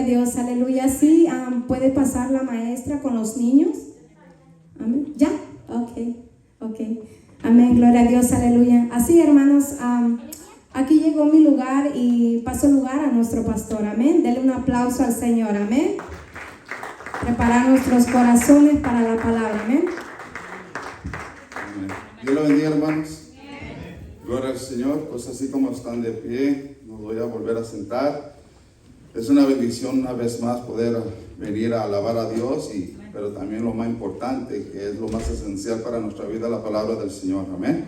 Dios, aleluya. Sí, puede pasar la maestra con los niños. Amén. ¿Ya? Ok. Amén, gloria a Dios, aleluya. Así, hermanos, aquí llegó mi lugar y paso lugar a nuestro pastor. Amén. Denle un aplauso al Señor. Amén. Preparar nuestros corazones para la palabra. Amén. Dios lo bendiga, hermanos. Gloria al Señor. Pues así como están de pie, nos voy a volver a sentar. Es una bendición una vez más poder venir a alabar a Dios, pero también lo más importante, que es lo más esencial para nuestra vida, la palabra del Señor. Amén.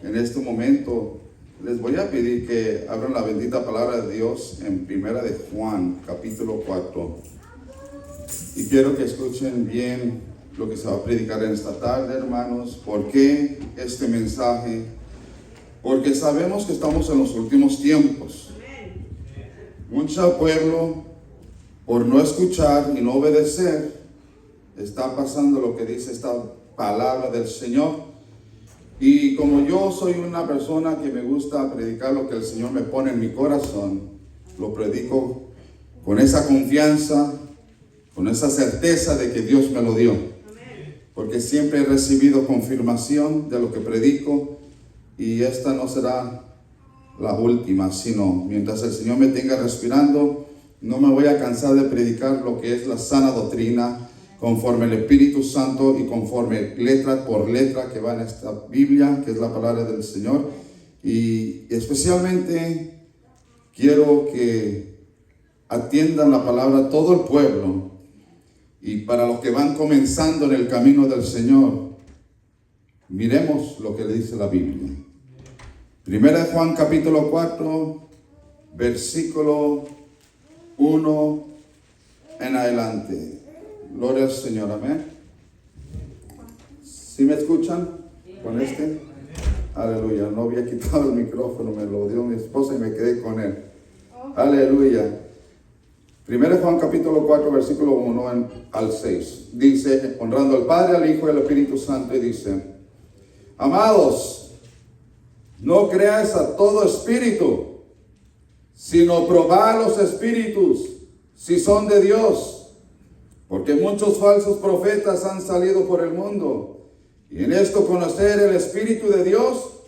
En este momento les voy a pedir que abran la bendita palabra de Dios en Primera de Juan, capítulo 4. Y quiero que escuchen bien lo que se va a predicar en esta tarde, hermanos. ¿Por qué este mensaje? Porque sabemos que estamos en los últimos tiempos. Mucho pueblo, por no escuchar y no obedecer, está pasando lo que dice esta palabra del Señor. Y como yo soy una persona que me gusta predicar lo que el Señor me pone en mi corazón, lo predico con esa confianza, con esa certeza de que Dios me lo dio. Porque siempre he recibido confirmación de lo que predico, y esta no será la última, sino mientras el Señor me tenga respirando, no me voy a cansar de predicar lo que es la sana doctrina, conforme el Espíritu Santo y conforme letra por letra que va en esta Biblia, que es la palabra del Señor. Y especialmente quiero que atiendan la palabra todo el pueblo, y para los que van comenzando en el camino del Señor, miremos lo que le dice la Biblia. Primera de Juan capítulo 4, versículo 1 en adelante. Gloria al Señor, amén. ¿Sí me escuchan con este? Aleluya. No había quitado el micrófono, me lo dio mi esposa y me quedé con él. Aleluya. Primera de Juan capítulo 4, versículo 1 al 6. Dice, honrando al Padre, al Hijo y al Espíritu Santo, y dice: amados, no creáis a todo espíritu, sino probad los espíritus, si son de Dios, porque muchos falsos profetas han salido por el mundo. Y en esto conocer el Espíritu de Dios.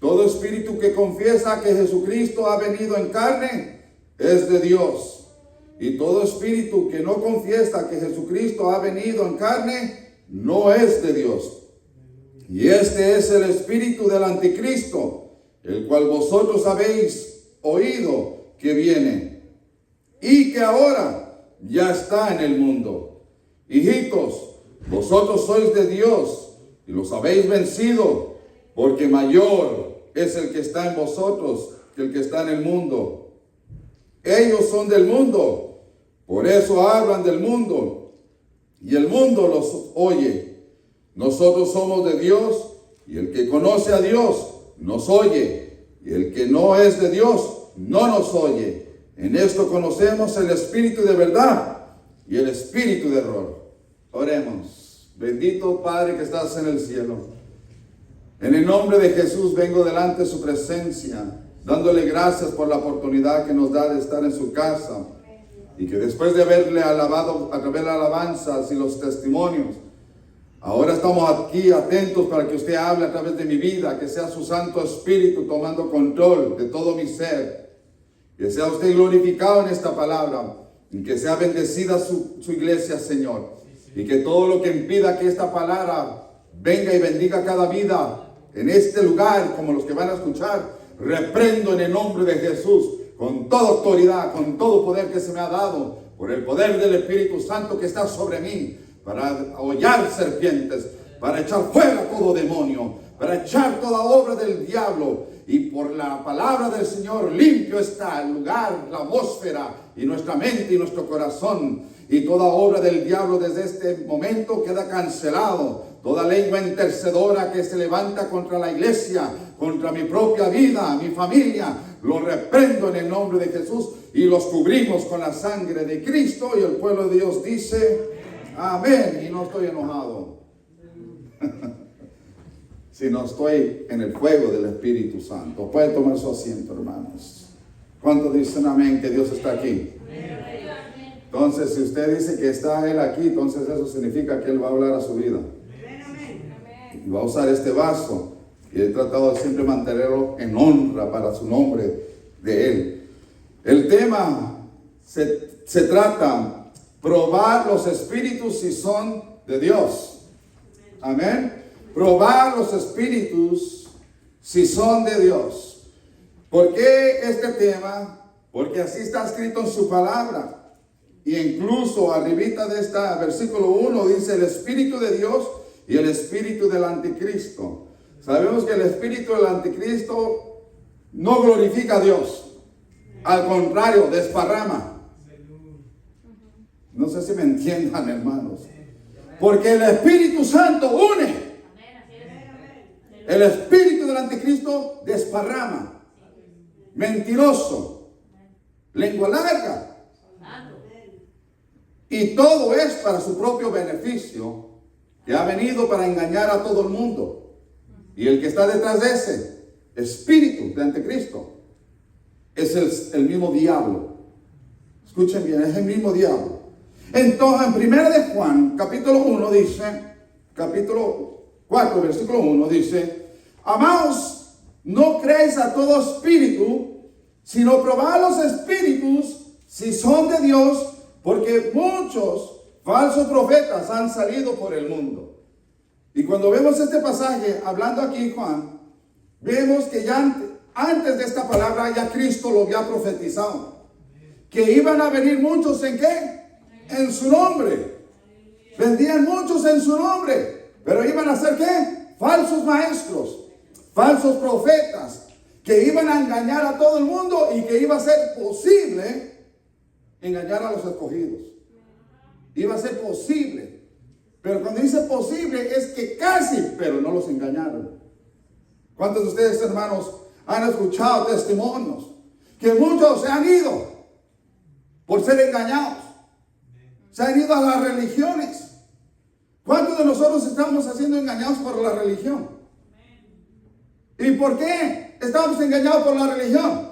Todo espíritu que confiesa que Jesucristo ha venido en carne es de Dios. Y todo espíritu que no confiesa que Jesucristo ha venido en carne no es de Dios. Y este es el espíritu del anticristo, el cual vosotros habéis oído que viene, y que ahora ya está en el mundo. Hijitos, vosotros sois de Dios, y los habéis vencido, porque mayor es el que está en vosotros que el que está en el mundo. Ellos son del mundo, por eso hablan del mundo, y el mundo los oye. Nosotros somos de Dios, y el que conoce a Dios nos oye, y el que no es de Dios no nos oye. En esto conocemos el espíritu de verdad y el espíritu de error. Oremos. Bendito Padre que estás en el cielo, en el nombre de Jesús vengo delante de su presencia, dándole gracias por la oportunidad que nos da de estar en su casa, y que después de haberle alabado a través de las alabanzas y los testimonios, ahora estamos aquí atentos para que usted hable a través de mi vida, que sea su Santo Espíritu tomando control de todo mi ser, que sea usted glorificado en esta palabra, y que sea bendecida su iglesia, Señor, y que todo lo que impida que esta palabra venga y bendiga cada vida en este lugar, como los que van a escuchar, reprendo en el nombre de Jesús, con toda autoridad, con todo poder que se me ha dado, por el poder del Espíritu Santo que está sobre mí, para hollar serpientes, para echar fuera todo demonio, para echar toda obra del diablo. Y por la palabra del Señor limpio está el lugar, la atmósfera, y nuestra mente y nuestro corazón. Y toda obra del diablo desde este momento queda cancelado. Toda lengua intercedora que se levanta contra la iglesia, contra mi propia vida, mi familia, lo reprendo en el nombre de Jesús y los cubrimos con la sangre de Cristo. Y el pueblo de Dios dice amén. Y no estoy enojado, sino estoy en el fuego del Espíritu Santo. Puede tomar su asiento, hermanos. ¿Cuántos dicen amén? Que Dios está aquí. Entonces, si usted dice que está Él aquí, entonces eso significa que Él va a hablar a su vida. Y va a usar este vaso. Y he tratado de siempre mantenerlo en honra para su nombre de Él. El tema se trata probar los espíritus si son de Dios. Amén. Probar los espíritus si son de Dios. ¿Por qué este tema? Porque así está escrito en su palabra. Y incluso arribita de este versículo 1 dice el espíritu de Dios y el espíritu del anticristo. Sabemos que el espíritu del anticristo no glorifica a Dios. Al contrario, desparrama. No sé si me entiendan, hermanos. Porque el Espíritu Santo une. El espíritu del anticristo desparrama. Mentiroso. Lengua larga. Y todo es para su propio beneficio, que ha venido para engañar a todo el mundo. Y el que está detrás de ese espíritu de anticristo es el mismo diablo. Escuchen bien, es el mismo diablo. Entonces, en 1 de Juan, capítulo 1 dice, capítulo 4, versículo 1 dice: amados, no creéis a todo espíritu, sino probad los espíritus si son de Dios, porque muchos falsos profetas han salido por el mundo. Y cuando vemos este pasaje, hablando aquí Juan, vemos que ya antes de esta palabra ya Cristo lo había profetizado. Que iban a venir muchos ¿en qué? En su nombre. Vendían muchos en su nombre. Pero iban a ser ¿qué? Falsos maestros, falsos profetas, que iban a engañar a todo el mundo y que iba a ser posible engañar a los escogidos. Iba a ser posible. Pero cuando dice posible es que casi, pero no los engañaron. ¿Cuántos de ustedes, hermanos, han escuchado testimonios que muchos se han ido por ser engañados? Se han ido a las religiones. ¿Cuántos de nosotros estamos siendo engañados por la religión? ¿Y por qué estamos engañados por la religión?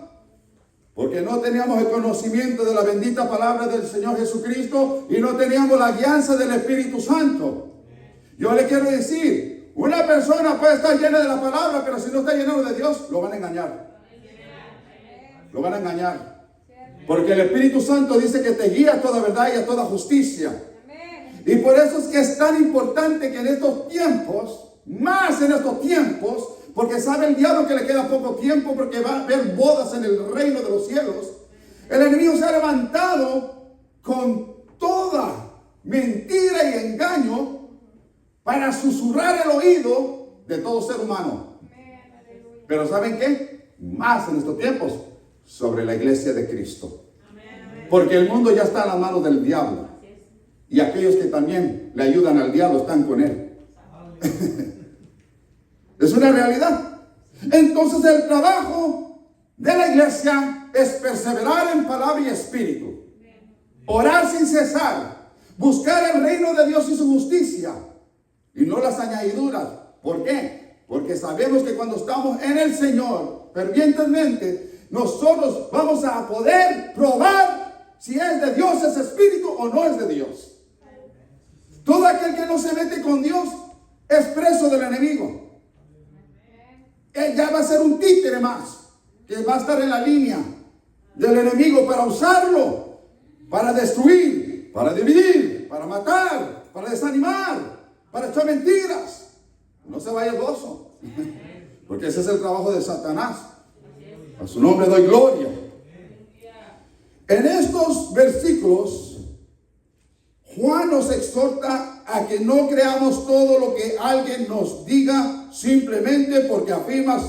Porque no teníamos el conocimiento de la bendita palabra del Señor Jesucristo y no teníamos la guianza del Espíritu Santo. Yo le quiero decir, una persona puede estar llena de la palabra, pero si no está lleno de Dios, lo van a engañar. Lo van a engañar. Porque el Espíritu Santo dice que te guía a toda verdad y a toda justicia. Y por eso es que es tan importante que en estos tiempos, más en estos tiempos, porque sabe el diablo que le queda poco tiempo, porque va a haber bodas en el reino de los cielos. El enemigo se ha levantado con toda mentira y engaño para susurrar el oído de todo ser humano. Pero ¿saben qué? Más en estos tiempos, sobre la iglesia de Cristo. Porque el mundo ya está en las manos del diablo. Y aquellos que también le ayudan al diablo están con él. Es una realidad. Entonces el trabajo de la iglesia es perseverar en palabra y espíritu. Orar sin cesar. Buscar el reino de Dios y su justicia. Y no las añadiduras. ¿Por qué? Porque sabemos que cuando estamos en el Señor fervientemente, nosotros vamos a poder probar si es de Dios ese espíritu o no es de Dios. Todo aquel que no se mete con Dios es preso del enemigo. Él ya va a ser un títere más, que va a estar en la línea del enemigo para usarlo, para destruir, para dividir, para matar, para desanimar, para echar mentiras. No se vaya el gozo, porque ese es el trabajo de Satanás. A su nombre doy gloria. En estos versículos, Juan nos exhorta a que no creamos todo lo que alguien nos diga simplemente porque afirmas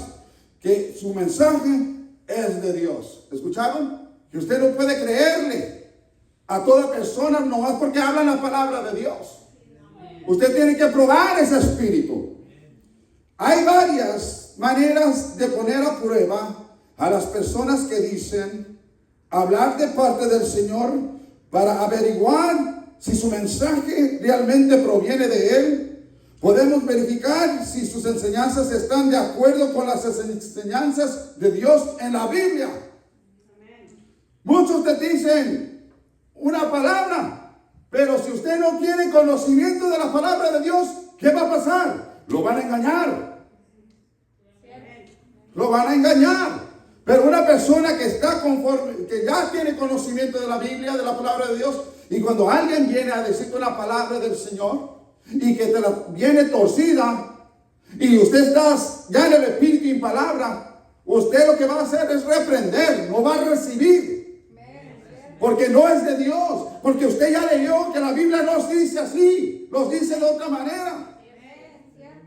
que su mensaje es de Dios. ¿Escucharon? Que usted no puede creerle a toda persona nomás porque habla la palabra de Dios. Usted tiene que probar ese espíritu. Hay varias maneras de poner a prueba a las personas que dicen hablar de parte del Señor para averiguar si su mensaje realmente proviene de Él. Podemos verificar si sus enseñanzas están de acuerdo con las enseñanzas de Dios en la Biblia. Muchos te dicen, una palabra. Pero si usted no tiene conocimiento de la palabra de Dios, ¿qué va a pasar? Lo van a engañar. Lo van a engañar. Pero una persona que está conforme, que ya tiene conocimiento de la Biblia, de la palabra de Dios, y cuando alguien viene a decirte una palabra del Señor, y que te la viene torcida, y usted está ya en el Espíritu y en palabra, usted lo que va a hacer es reprender, no va a recibir. Porque no es de Dios, porque usted ya leyó que la Biblia nos dice así, nos dice de otra manera.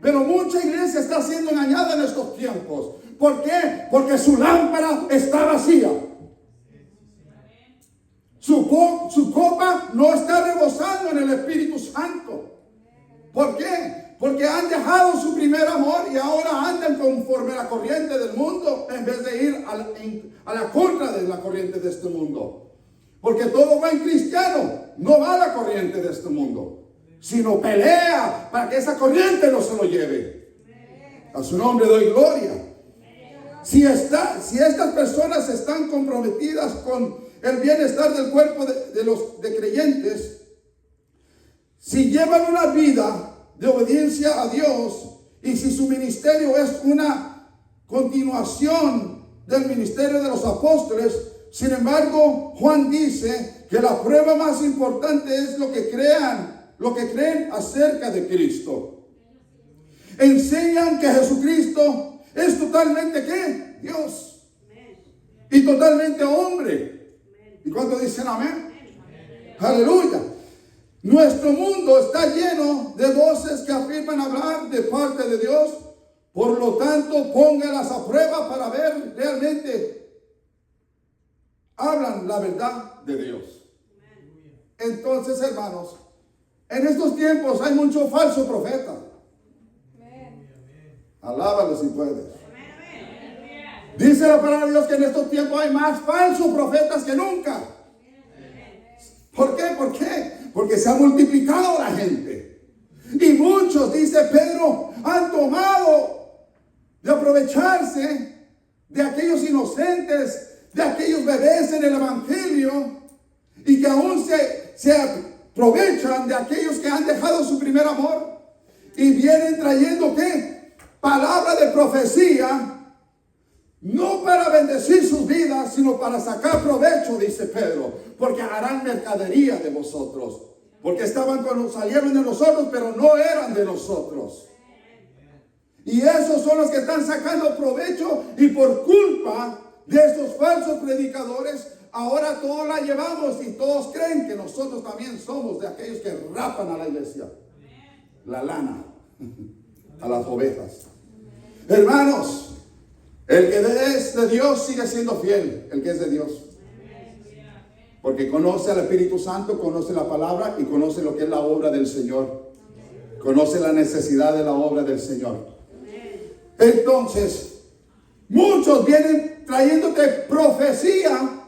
Pero mucha iglesia está siendo engañada en estos tiempos. ¿Por qué? Porque su lámpara está vacía. Su copa no está rebosando en el Espíritu Santo. ¿Por qué? Porque han dejado su primer amor y ahora andan conforme a la corriente del mundo en vez de ir a la contra de la corriente de este mundo. Porque todo buen cristiano no va a la corriente de este mundo, sino pelea para que esa corriente no se lo lleve. A su nombre doy gloria. Si estas personas están comprometidas con el bienestar del cuerpo de creyentes, si llevan una vida de obediencia a Dios y si su ministerio es una continuación del ministerio de los apóstoles, sin embargo, Juan dice que la prueba más importante es lo que creen acerca de Cristo. Enseñan que Jesucristo es totalmente ¿qué? Dios. Y totalmente hombre. ¿Y cuánto dicen amén? Aleluya. Nuestro mundo está lleno de voces que afirman hablar de parte de Dios. Por lo tanto, póngalas a prueba para ver realmente hablan la verdad de Dios. Entonces, hermanos, en estos tiempos hay mucho falso profeta. Alábalo si puedes. Dice la palabra de Dios que en estos tiempos hay más falsos profetas que nunca. ¿Por qué? ¿Por qué? Porque se ha multiplicado la gente. Y muchos, dice Pedro, han tomado de aprovecharse de aquellos inocentes, de aquellos bebés en el Evangelio, y que aún se aprovechan de aquellos que han dejado su primer amor y vienen trayendo ¿qué? Palabra de profecía, no para bendecir sus vidas, sino para sacar provecho, dice Pedro, porque harán mercadería de vosotros, porque salieron de nosotros, pero no eran de nosotros. Y esos son los que están sacando provecho, y por culpa de estos falsos predicadores, ahora todos la llevamos y todos creen que nosotros también somos de aquellos que rapan a la iglesia, la lana, a las ovejas. Hermanos, el que es de Dios sigue siendo fiel, el que es de Dios. Porque conoce al Espíritu Santo, conoce la palabra y conoce lo que es la obra del Señor. Conoce la necesidad de la obra del Señor. Entonces, muchos vienen trayéndote profecía.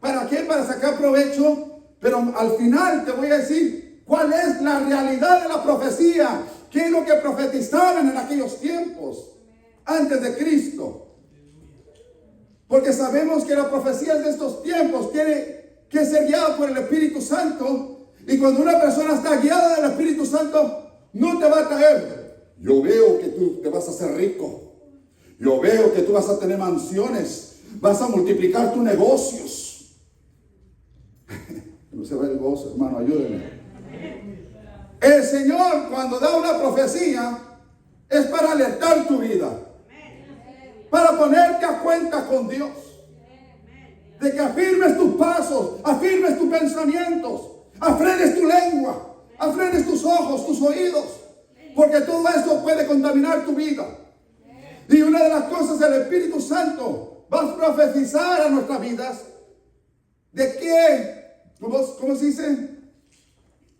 ¿Para qué? Para sacar provecho. Pero al final te voy a decir cuál es la realidad de la profecía. ¿Qué es lo que profetizaban en aquellos tiempos antes de Cristo? Porque sabemos que la profecía de estos tiempos tiene que ser guiada por el Espíritu Santo. Y cuando una persona está guiada del Espíritu Santo, no te va a traer: yo veo que tú te vas a hacer rico. Yo veo que tú vas a tener mansiones. Vas a multiplicar tus negocios. No se ve el gozo, hermano, ayúdenme. El Señor, cuando da una profecía, es para alertar tu vida, para ponerte a cuenta con Dios, de que afirmes tus pasos, afirmes tus pensamientos, afrenes tu lengua, afrenes tus ojos, tus oídos, porque todo eso puede contaminar tu vida. Y una de las cosas del Espíritu Santo va a profetizar a nuestras vidas de que, ¿cómo se dice?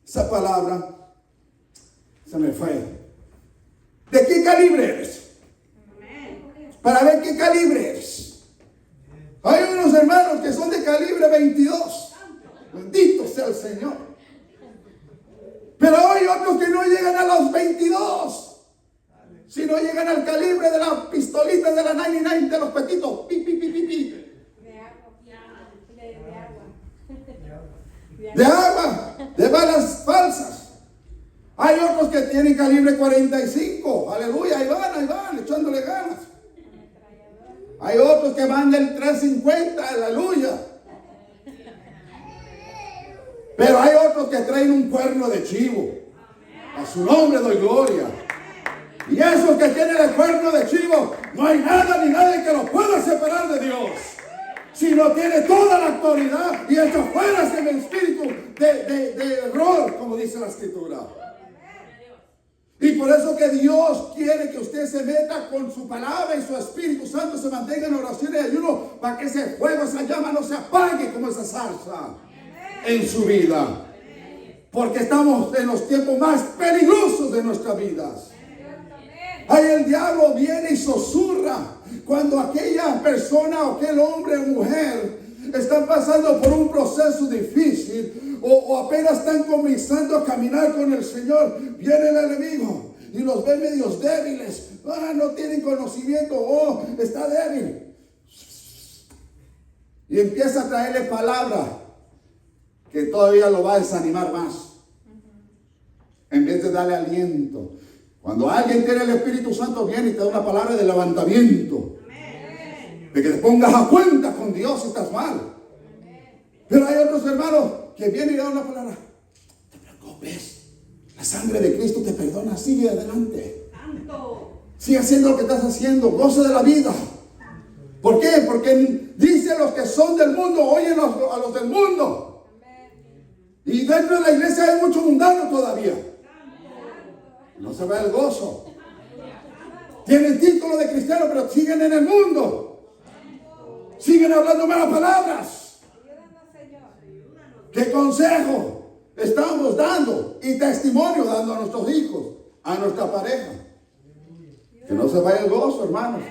Esa palabra se me fue. ¿De qué calibre eres? Para ver qué calibre eres. Hay unos hermanos que son de calibre 22. Bendito sea el Señor. Pero hay otros que no llegan a los 22. Si no llegan al calibre de las pistolitas de la 99 de los petitos. Pi, pi, pi, pi, pi. de arma, de balas falsas. Hay otros que tienen calibre 45, aleluya, ahí van, echándole ganas. Hay otros que van del 350, aleluya. Pero hay otros que traen un cuerno de chivo. A su nombre doy gloria. Y esos que tienen el cuerno de chivo, no hay nada ni nadie que los pueda separar de Dios. Sino tiene toda la autoridad y echa fuera ese espíritu de error, como dice la Escritura. Y por eso que Dios quiere que usted se meta con su palabra y su Espíritu Santo se mantenga en oración y ayuno para que ese fuego, esa llama no se apague como esa salsa en su vida. Porque estamos en los tiempos más peligrosos de nuestras vidas. Ahí el diablo viene y susurra cuando aquella persona o aquel hombre o mujer están pasando por un proceso difícil o apenas están comenzando a caminar con el Señor. Viene el enemigo y los ve medios débiles. No tienen conocimiento. Está débil. Y empieza a traerle palabra que todavía lo va a desanimar más. En vez de darle aliento. Cuando alguien tiene el Espíritu Santo, viene y te da una palabra de levantamiento. Amén. De que te pongas a cuenta con Dios si estás mal. Amén. Pero hay otros hermanos que vienen y dan una palabra. No te preocupes. La sangre de Cristo te perdona. Sigue adelante. Santo. Sigue haciendo lo que estás haciendo. Goza de la vida. ¿Por qué? Porque dice los que son del mundo, oyen a los del mundo. Amén. Y dentro de la iglesia hay mucho mundano todavía. No se ve el gozo. Tienen título de cristiano, pero siguen en el mundo. Siguen hablando malas palabras. ¿Qué consejo estamos dando y testimonio dando a nuestros hijos, a nuestra pareja? Que no se vaya el gozo, hermanos.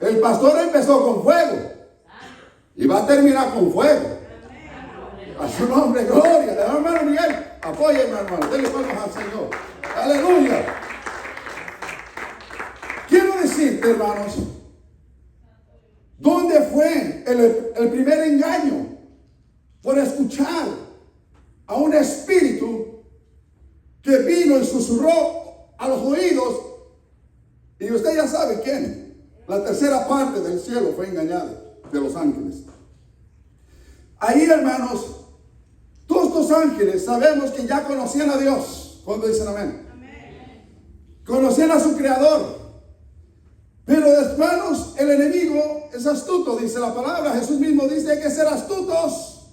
El pastor empezó con fuego y va a terminar con fuego. A su nombre, gloria. Hermano Miguel, apóyeme, hermano. Denle palmas al Señor. Aleluya. Quiero decirte, hermanos, ¿dónde fue el primer engaño? Por escuchar a un espíritu que vino y susurró a los oídos. Y usted ya sabe quién. La tercera parte del cielo fue engañada de los ángeles. Ahí, hermanos, todos estos ángeles sabemos que ya conocían a Dios. ¿Cuándo dicen amén? Conocían a su creador. Pero hermanos, el enemigo es astuto, dice la palabra. Jesús mismo dice: hay que ser astutos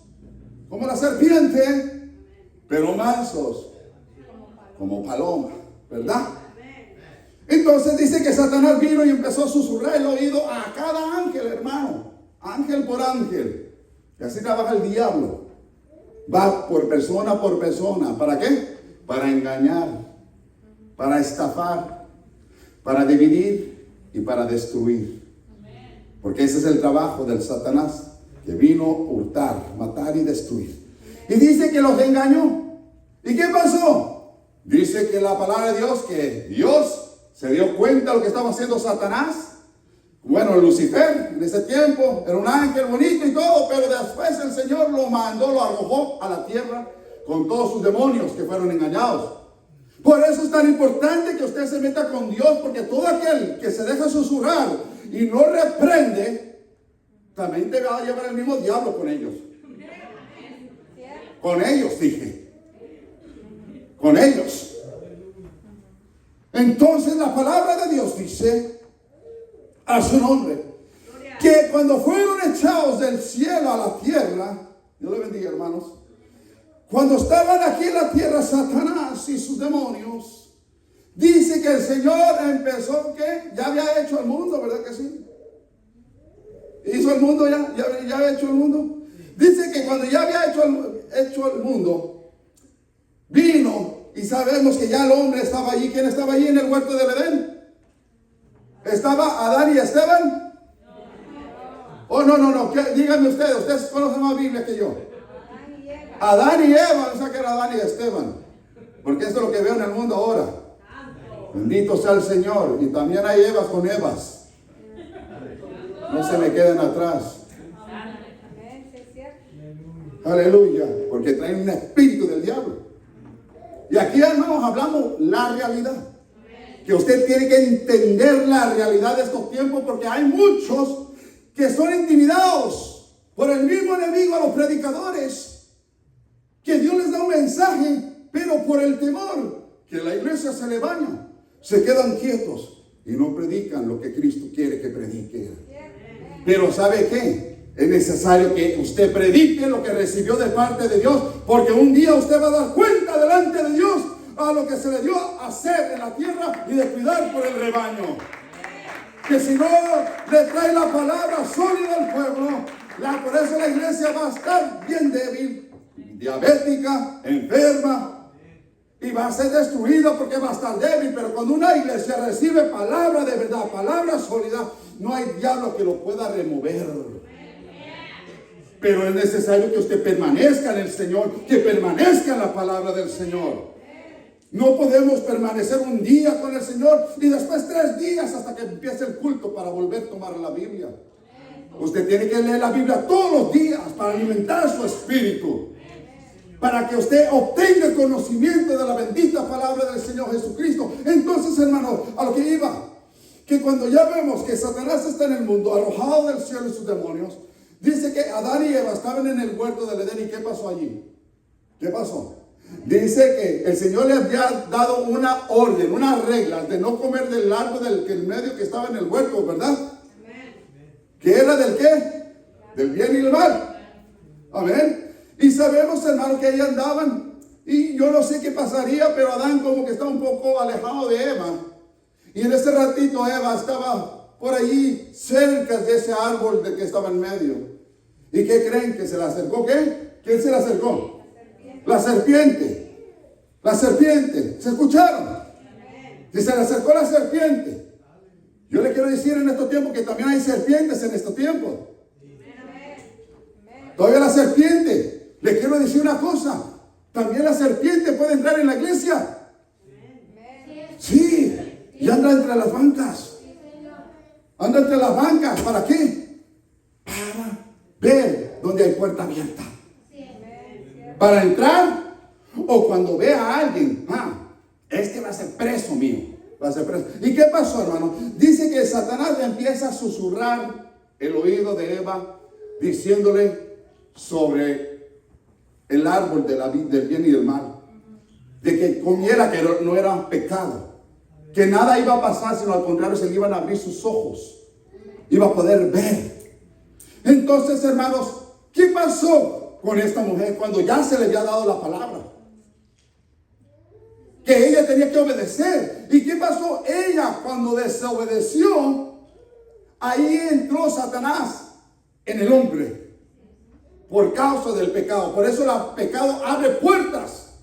como la serpiente, pero mansos como paloma, ¿verdad? Entonces dice que Satanás vino y empezó a susurrar el oído a cada ángel, hermano, ángel por ángel. Y así trabaja el diablo. Va por persona. ¿Para qué? Para engañar, para estafar, para dividir y para destruir. Porque ese es el trabajo del Satanás, que vino a hurtar, matar y destruir. Y dice que los engañó. ¿Y qué pasó? Dice que la palabra de Dios, que Dios se dio cuenta de lo que estaba haciendo Satanás. Bueno, Lucifer en ese tiempo era un ángel bonito y todo, pero después el Señor lo mandó, lo arrojó a la tierra con todos sus demonios que fueron engañados. Por eso es tan importante que usted se meta con Dios, porque todo aquel que se deja susurrar y no reprende, también te va a llevar el mismo diablo con ellos. Con ellos, dije. Con ellos. Entonces la palabra de Dios dice, a su nombre, que cuando fueron echados del cielo a la tierra, Dios le bendiga, hermanos, cuando estaban aquí en la tierra Satanás y sus demonios, dice que el Señor empezó, que ya había hecho el mundo, ¿verdad que sí? Hizo el mundo ya había hecho el mundo. Dice que cuando ya había hecho el mundo, vino y sabemos que ya el hombre estaba allí. ¿Quién estaba allí en el huerto del Edén? ¿Estaba Adán y Esteban? Oh, no. Díganme ustedes conocen más Biblia que yo. Adán y Eva, no sé qué era Adán y Esteban. Porque esto es lo que veo en el mundo ahora. Bendito sea el Señor. Y también hay Evas con Evas. No se me queden atrás. Aleluya, porque traen un espíritu del diablo. Y aquí, hermanos, hablamos la realidad. Que usted tiene que entender la realidad de estos tiempos, porque hay muchos que son intimidados por el mismo enemigo a los predicadores, que Dios les da un mensaje, pero por el temor que la iglesia se le baña, se quedan quietos y no predican lo que Cristo quiere que predique. Pero ¿sabe qué? Es necesario que usted predique lo que recibió de parte de Dios, porque un día usted va a dar cuenta delante de Dios a lo que se le dio a hacer en la tierra y de cuidar por el rebaño. Que si no le trae la palabra sólida al pueblo, por eso la iglesia va a estar bien débil, diabética, enferma, y va a ser destruida porque va a estar débil. Pero cuando una iglesia recibe palabra de verdad, palabra sólida, no hay diablo que lo pueda remover. Pero es necesario que usted permanezca en el Señor, que permanezca en la palabra del Señor. No podemos permanecer un día con el Señor y después 3 días hasta que empiece el culto para volver a tomar la Biblia. Usted tiene que leer la Biblia todos los días para alimentar su espíritu, para que usted obtenga el conocimiento de la bendita palabra del Señor Jesucristo. Entonces, hermano, a lo que iba, que cuando ya vemos que Satanás está en el mundo, arrojado del cielo y sus demonios, dice que Adán y Eva estaban en el huerto del Edén. ¿Y qué pasó allí? ¿Qué pasó? Dice que el Señor le había dado una orden, unas reglas de no comer del árbol del medio que estaba en el huerto, ¿verdad? ¿Que era del qué? Del bien y el mal. Amén. Y sabemos, hermano, que ahí andaban. Y yo no sé qué pasaría, pero Adán como que estaba un poco alejado de Eva. Y en ese ratito Eva estaba por allí cerca de ese árbol del que estaba en medio. ¿Y qué creen? ¿Que se le acercó qué? ¿Quién se le acercó? La serpiente. La serpiente. ¿Se escucharon? Si se le acercó la serpiente. Yo le quiero decir en estos tiempos que también hay serpientes en estos tiempos. Todavía la serpiente. Le quiero decir una cosa. También la serpiente puede entrar en la iglesia. Sí. Y anda entre las bancas. Anda entre las bancas. ¿Para qué? Para ver dónde hay puerta abierta. Para entrar, o cuando vea a alguien, este va a ser preso mío, va a ser preso. ¿Y qué pasó, hermano? Dice que Satanás le empieza a susurrar el oído de Eva, diciéndole sobre el árbol del bien y del mal, de que comiera, que no era pecado, que nada iba a pasar, sino al contrario, se le iban a abrir sus ojos, iba a poder ver. Entonces, hermanos, ¿qué pasó con esta mujer cuando ya se le había dado la palabra? Que ella tenía que obedecer. ¿Y qué pasó? Ella, cuando desobedeció, ahí entró Satanás en el hombre por causa del pecado. Por eso el pecado abre puertas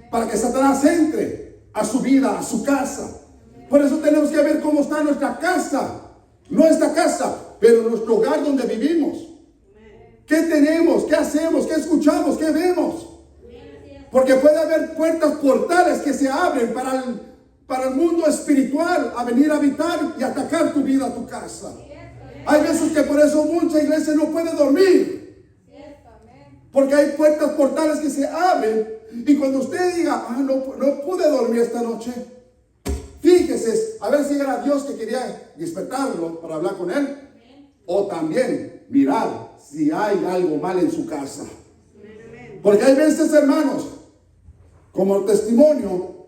para que Satanás entre a su vida, a su casa. Por eso tenemos que ver cómo está nuestra casa, pero nuestro hogar donde vivimos. ¿Qué tenemos? ¿Qué hacemos? ¿Qué escuchamos? ¿Qué vemos? Porque puede haber puertas, portales que se abren para el mundo espiritual a venir a habitar y atacar tu vida, tu casa. Hay veces que por eso mucha iglesia no puede dormir. Porque hay puertas, portales que se abren. Y cuando usted diga, no pude dormir esta noche, fíjese, a ver si era Dios que quería despertarlo para hablar con él. O también mirar si hay algo mal en su casa. Porque hay veces, hermanos, como testimonio,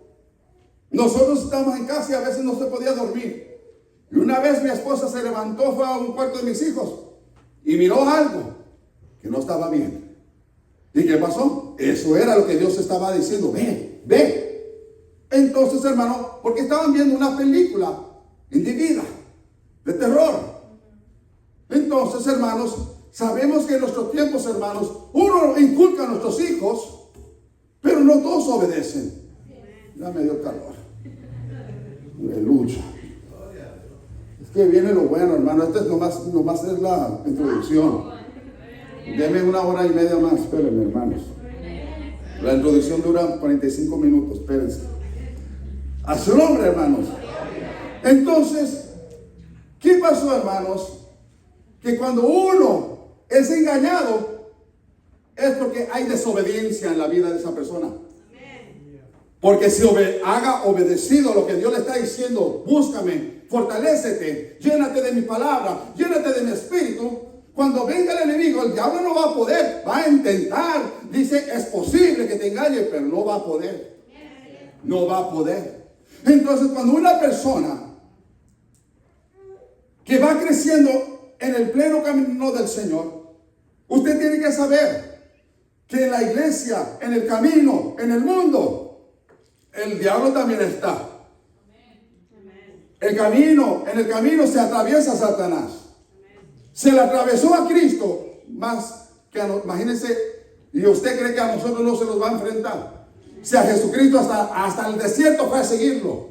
nosotros estamos en casa y a veces no se podía dormir. Y una vez mi esposa se levantó, fue a un cuarto de mis hijos y miró algo que no estaba bien. ¿Y qué pasó? Eso era lo que Dios estaba diciendo. Ve. Entonces, hermano, porque estaban viendo una película indebida de terror. Entonces, hermanos, sabemos que en nuestros tiempos, hermanos, uno inculca a nuestros hijos, pero no todos obedecen. Ya me dio calor. Aleluya. Es que viene lo bueno, hermano. Esto es nomás es la introducción. Deme 1 hora y media más. Espérenme, hermanos. La introducción dura 45 minutos. Espérense. A su nombre, hermanos. Entonces, ¿qué pasó, hermanos? Que cuando uno es engañado, es porque hay desobediencia en la vida de esa persona. Porque si haga obedecido lo que Dios le está diciendo, búscame, fortalécete, llénate de mi palabra, llénate de mi espíritu. Cuando venga el enemigo, el diablo no va a poder, va a intentar. Dice, es posible que te engañe, pero no va a poder. No va a poder. Entonces, cuando una persona que va creciendo en el pleno camino del Señor, usted tiene que saber que en la iglesia, en el camino, en el mundo, el diablo también está. En el camino se atraviesa Satanás. Se le atravesó a Cristo, más que imagínense, y usted cree que a nosotros no se nos va a enfrentar. Si a Jesucristo hasta el desierto fue a seguirlo.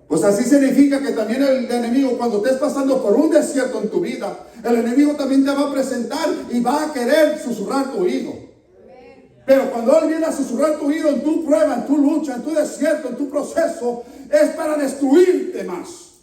Pues así significa que también el enemigo, cuando estés pasando por un desierto en tu vida, el enemigo también te va a presentar y va a querer susurrar tu oído. Pero cuando Él viene a susurrar tu oído en tu prueba, en tu lucha, en tu desierto, en tu proceso, es para destruirte más.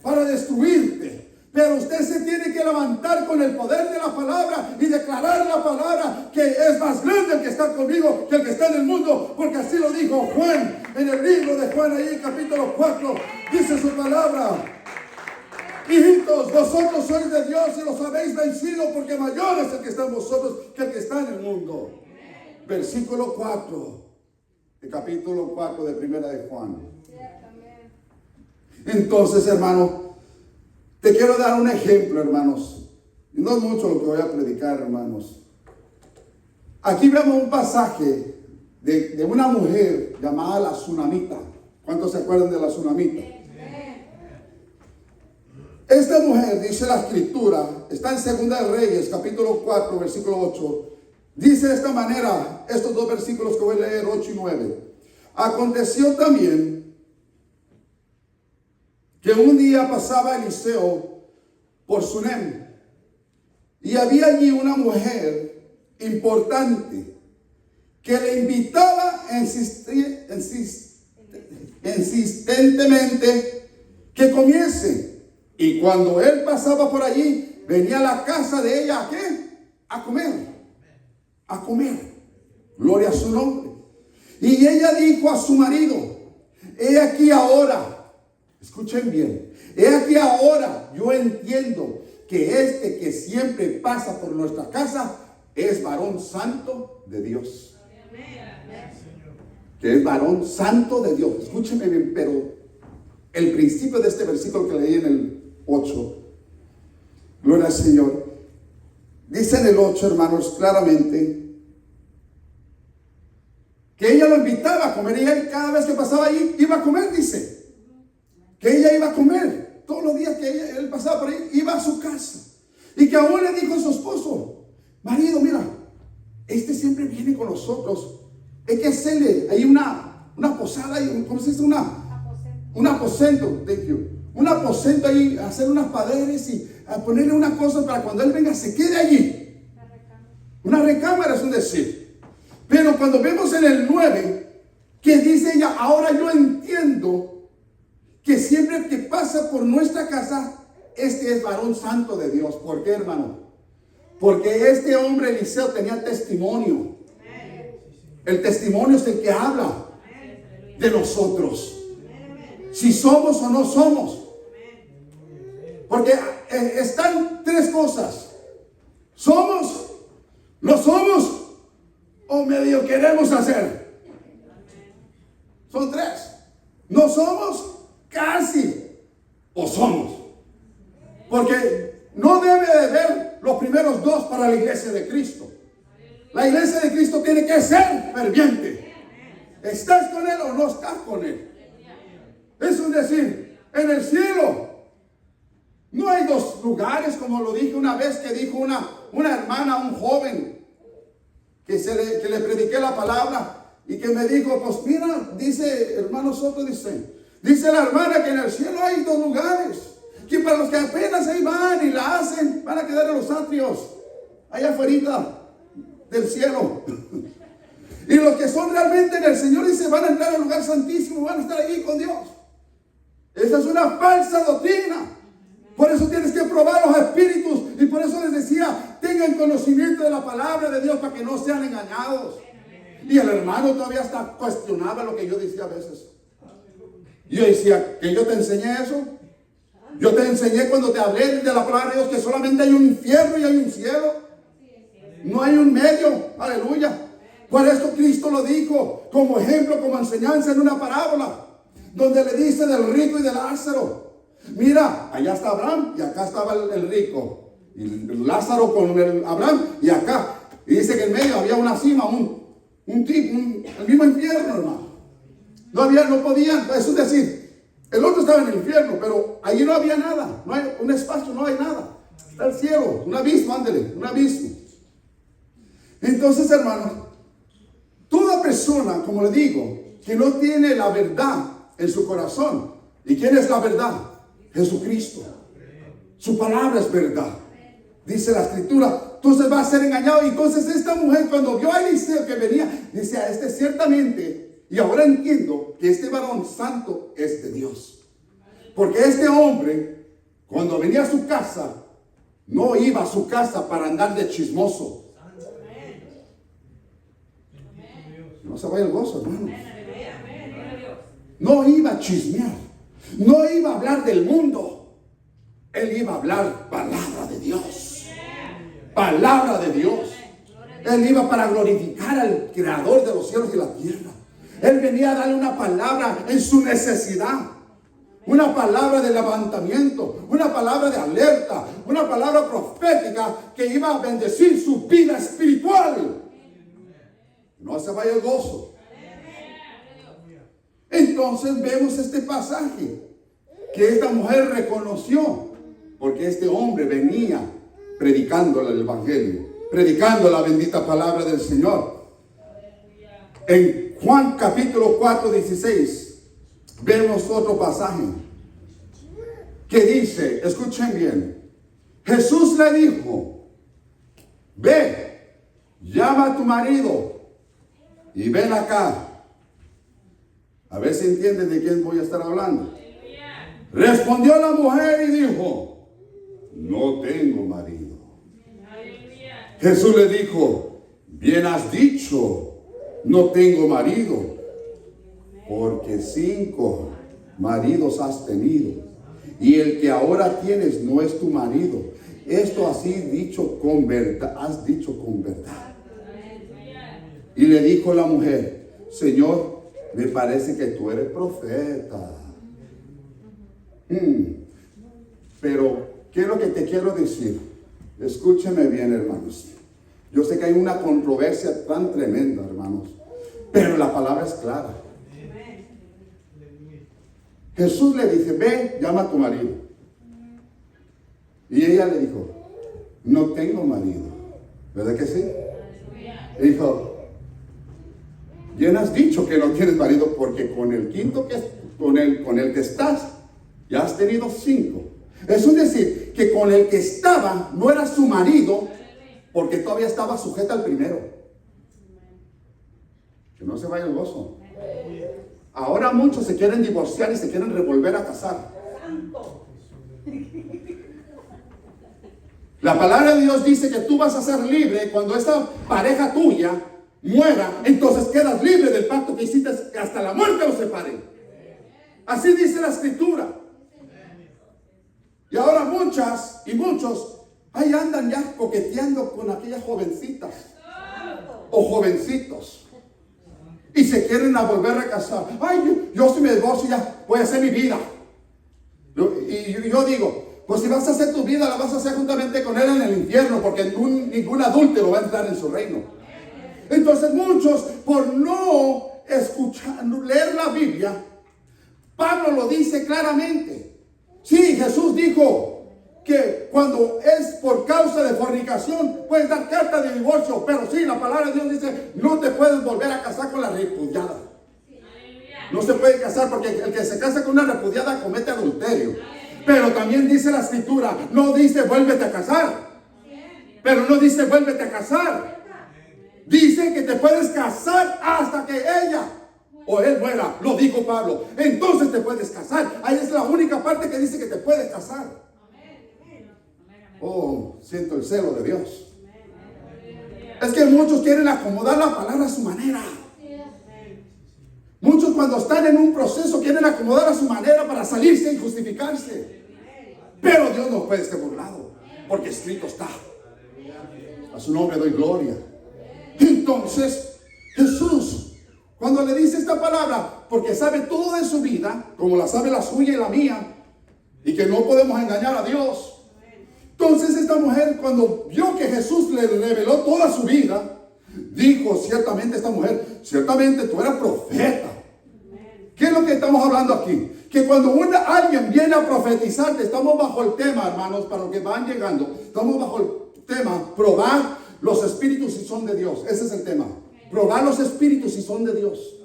Para destruirte. Pero usted se tiene que levantar con el poder de la palabra y declarar la palabra, que es más grande el que está conmigo que el que está en el mundo. Porque así lo dijo Juan en el libro de Juan, ahí capítulo 4, dice su palabra: hijitos, vosotros sois de Dios y los habéis vencido, porque mayor es el que está en vosotros que el que está en el mundo. Versículo 4, de capítulo 4 de primera de Juan. Entonces, hermano, te quiero dar un ejemplo, hermanos. No es mucho lo que voy a predicar, hermanos. Aquí vemos un pasaje de una mujer llamada la Tsunamita. ¿Cuántos se acuerdan de la Tsunamita? Esta mujer, dice la escritura, está en Segunda de Reyes, capítulo 4, versículo 8. Dice de esta manera, estos dos versículos que voy a leer, 8 y 9. Aconteció también que un día pasaba Eliseo por Sunem, y había allí una mujer importante que le invitaba insistentemente que comiese. Y cuando él pasaba por allí, venía a la casa de ella, ¿a qué? A comer. A comer. Gloria a su nombre. Y ella dijo a su marido: he aquí ahora, escuchen bien, he aquí ahora, yo entiendo que este que siempre pasa por nuestra casa es varón santo de Dios. Que es varón santo de Dios. Escúchenme bien, pero el principio de este versículo que leí en el 8, gloria al Señor, dice en el 8, hermanos, claramente que ella lo invitaba a comer, y él cada vez que pasaba allí iba a comer. Dice que ella iba a comer todos los días que él pasaba por ahí, iba a su casa, y que aún le dijo a su esposo: marido, mira, este siempre viene con nosotros, hay que hacerle ahí una posada, ¿cómo se dice? Un aposento, thank you. Un aposento ahí, hacer unas paredes y a ponerle una cosa para cuando él venga se quede allí. Una recámara es un decir. Pero cuando vemos en el 9, que dice ella: ahora yo entiendo que siempre que pasa por nuestra casa, este es varón santo de Dios. ¿Por qué, hermano? Porque este hombre Eliseo tenía testimonio. El testimonio es el que habla de nosotros. Si somos o no somos. Porque están tres cosas: somos, no somos, o medio queremos hacer. Son tres: no somos, casi, o somos. Porque no debe de haber los primeros dos para la iglesia de Cristo. La iglesia de Cristo tiene que ser ferviente. ¿Estás con Él o no estás con Él? Es decir, en el cielo no hay dos lugares, como lo dije una vez, que dijo una hermana a un joven que le prediqué la palabra, y que me dijo: pues mira, dice hermano Soto, dice la hermana que en el cielo hay dos lugares, que para los que apenas ahí van y la hacen, van a quedar en los atrios, allá afuera del cielo. Y los que son realmente en el Señor, dice, van a entrar al lugar santísimo, van a estar ahí con Dios. Esa es una falsa doctrina. Por eso tienes que probar los espíritus. Y por eso les decía, tengan conocimiento de la palabra de Dios para que no sean engañados. Y el hermano todavía hasta cuestionaba lo que yo decía a veces. Y yo decía, ¿que yo te enseñé eso? Yo te enseñé cuando te hablé de la palabra de Dios que solamente hay un infierno y hay un cielo. No hay un medio. Aleluya. Por esto Cristo lo dijo como ejemplo, como enseñanza en una parábola, donde le dice del rico y de Lázaro. Mira, allá está Abraham y acá estaba el rico. Y Lázaro con el Abraham y acá. Y dice que en medio había una cima, el mismo infierno, hermano. No podían, es decir, el otro estaba en el infierno, pero allí no había nada. No hay un espacio, no hay nada. Está el cielo, un abismo, ándele, un abismo. Entonces, hermanos, toda persona, como le digo, que no tiene la verdad en su corazón. ¿Y quién es la verdad? Jesucristo. Su palabra es verdad. Dice la escritura, entonces va a ser engañado. Y entonces esta mujer, cuando vio a Eliseo que venía, dice, a este ciertamente, y ahora entiendo que este varón santo es de Dios. Porque este hombre, cuando venía a su casa, no iba a su casa para andar de chismoso. No se vaya el gozo, hermano. No iba a chismear. No iba a hablar del mundo. Él iba a hablar palabra de Dios. Palabra de Dios. Él iba para glorificar al creador de los cielos y la tierra. Él venía a darle una palabra en su necesidad. Una palabra de levantamiento. Una palabra de alerta. Una palabra profética que iba a bendecir su vida espiritual. No se vaya el gozo. Entonces vemos este pasaje que esta mujer reconoció, porque este hombre venía predicando el evangelio, predicando la bendita palabra del Señor. En Juan capítulo 4, 16 vemos otro pasaje que dice, escuchen bien, Jesús le dijo, ve, llama a tu marido y ven acá. A ver si entienden de quién voy a estar hablando. Respondió la mujer y dijo, no tengo marido. Jesús le dijo, bien has dicho, no tengo marido, porque 5 maridos has tenido, y el que ahora tienes no es tu marido. Esto así dicho con verdad, has dicho con verdad. Y le dijo la mujer, Señor, me parece que tú eres profeta. Pero, ¿qué es lo que te quiero decir? Escúcheme bien, hermanos. Yo sé que hay una controversia tan tremenda, hermanos, pero la palabra es clara. Jesús le dice, ve, llama a tu marido. Y ella le dijo, no tengo marido. ¿Verdad que sí? Y dijo, bien has dicho que no tienes marido, porque con el quinto con el que estás, ya has tenido 5. Es decir, que con el que estaba no era su marido, porque todavía estaba sujeta al primero. Que no se vaya el gozo. Ahora muchos se quieren divorciar y se quieren revolver a casar. La palabra de Dios dice que tú vas a ser libre cuando esta pareja tuya muera, entonces quedas libre del pacto que hiciste, que hasta la muerte los separe. Así dice la escritura. Y ahora muchas y muchos ahí andan ya coqueteando con aquellas jovencitas o jovencitos y se quieren a volver a casar. Ay, yo si me divorcio ya voy a hacer mi vida. Y yo digo, pues si vas a hacer tu vida, la vas a hacer juntamente con él en el infierno, porque ningún adúltero va a entrar en su reino. Entonces muchos, por no escuchar, leer la Biblia, Pablo lo dice claramente. Sí, Jesús dijo que cuando es por causa de fornicación, puedes dar carta de divorcio, pero sí, la palabra de Dios dice, no te puedes volver a casar con la repudiada. No se puede casar, porque el que se casa con una repudiada comete adulterio. Pero también dice la escritura, no dice vuélvete a casar, pero no dice vuélvete a casar. Dice que te puedes casar hasta que ella o él muera, lo dijo Pablo. Entonces te puedes casar. Ahí es la única parte que dice que te puedes casar. Oh, siento el celo de Dios. Es que muchos quieren acomodar la palabra a su manera. Muchos cuando están en un proceso quieren acomodar a su manera para salirse y justificarse. Pero Dios no puede ser burlado, porque escrito está. A su nombre doy gloria. Entonces, Jesús, cuando le dice esta palabra, porque sabe todo de su vida, como la sabe la suya y la mía, y que no podemos engañar a Dios. Entonces esta mujer, cuando vio que Jesús le reveló toda su vida, dijo ciertamente esta mujer, ciertamente tú eres profeta. ¿Qué es lo que estamos hablando aquí? Que cuando alguien viene a profetizarte, estamos bajo el tema, hermanos, para los que van llegando, estamos bajo el tema, probar los espíritus si son de Dios. Ese es el tema. Probar los espíritus si son de Dios.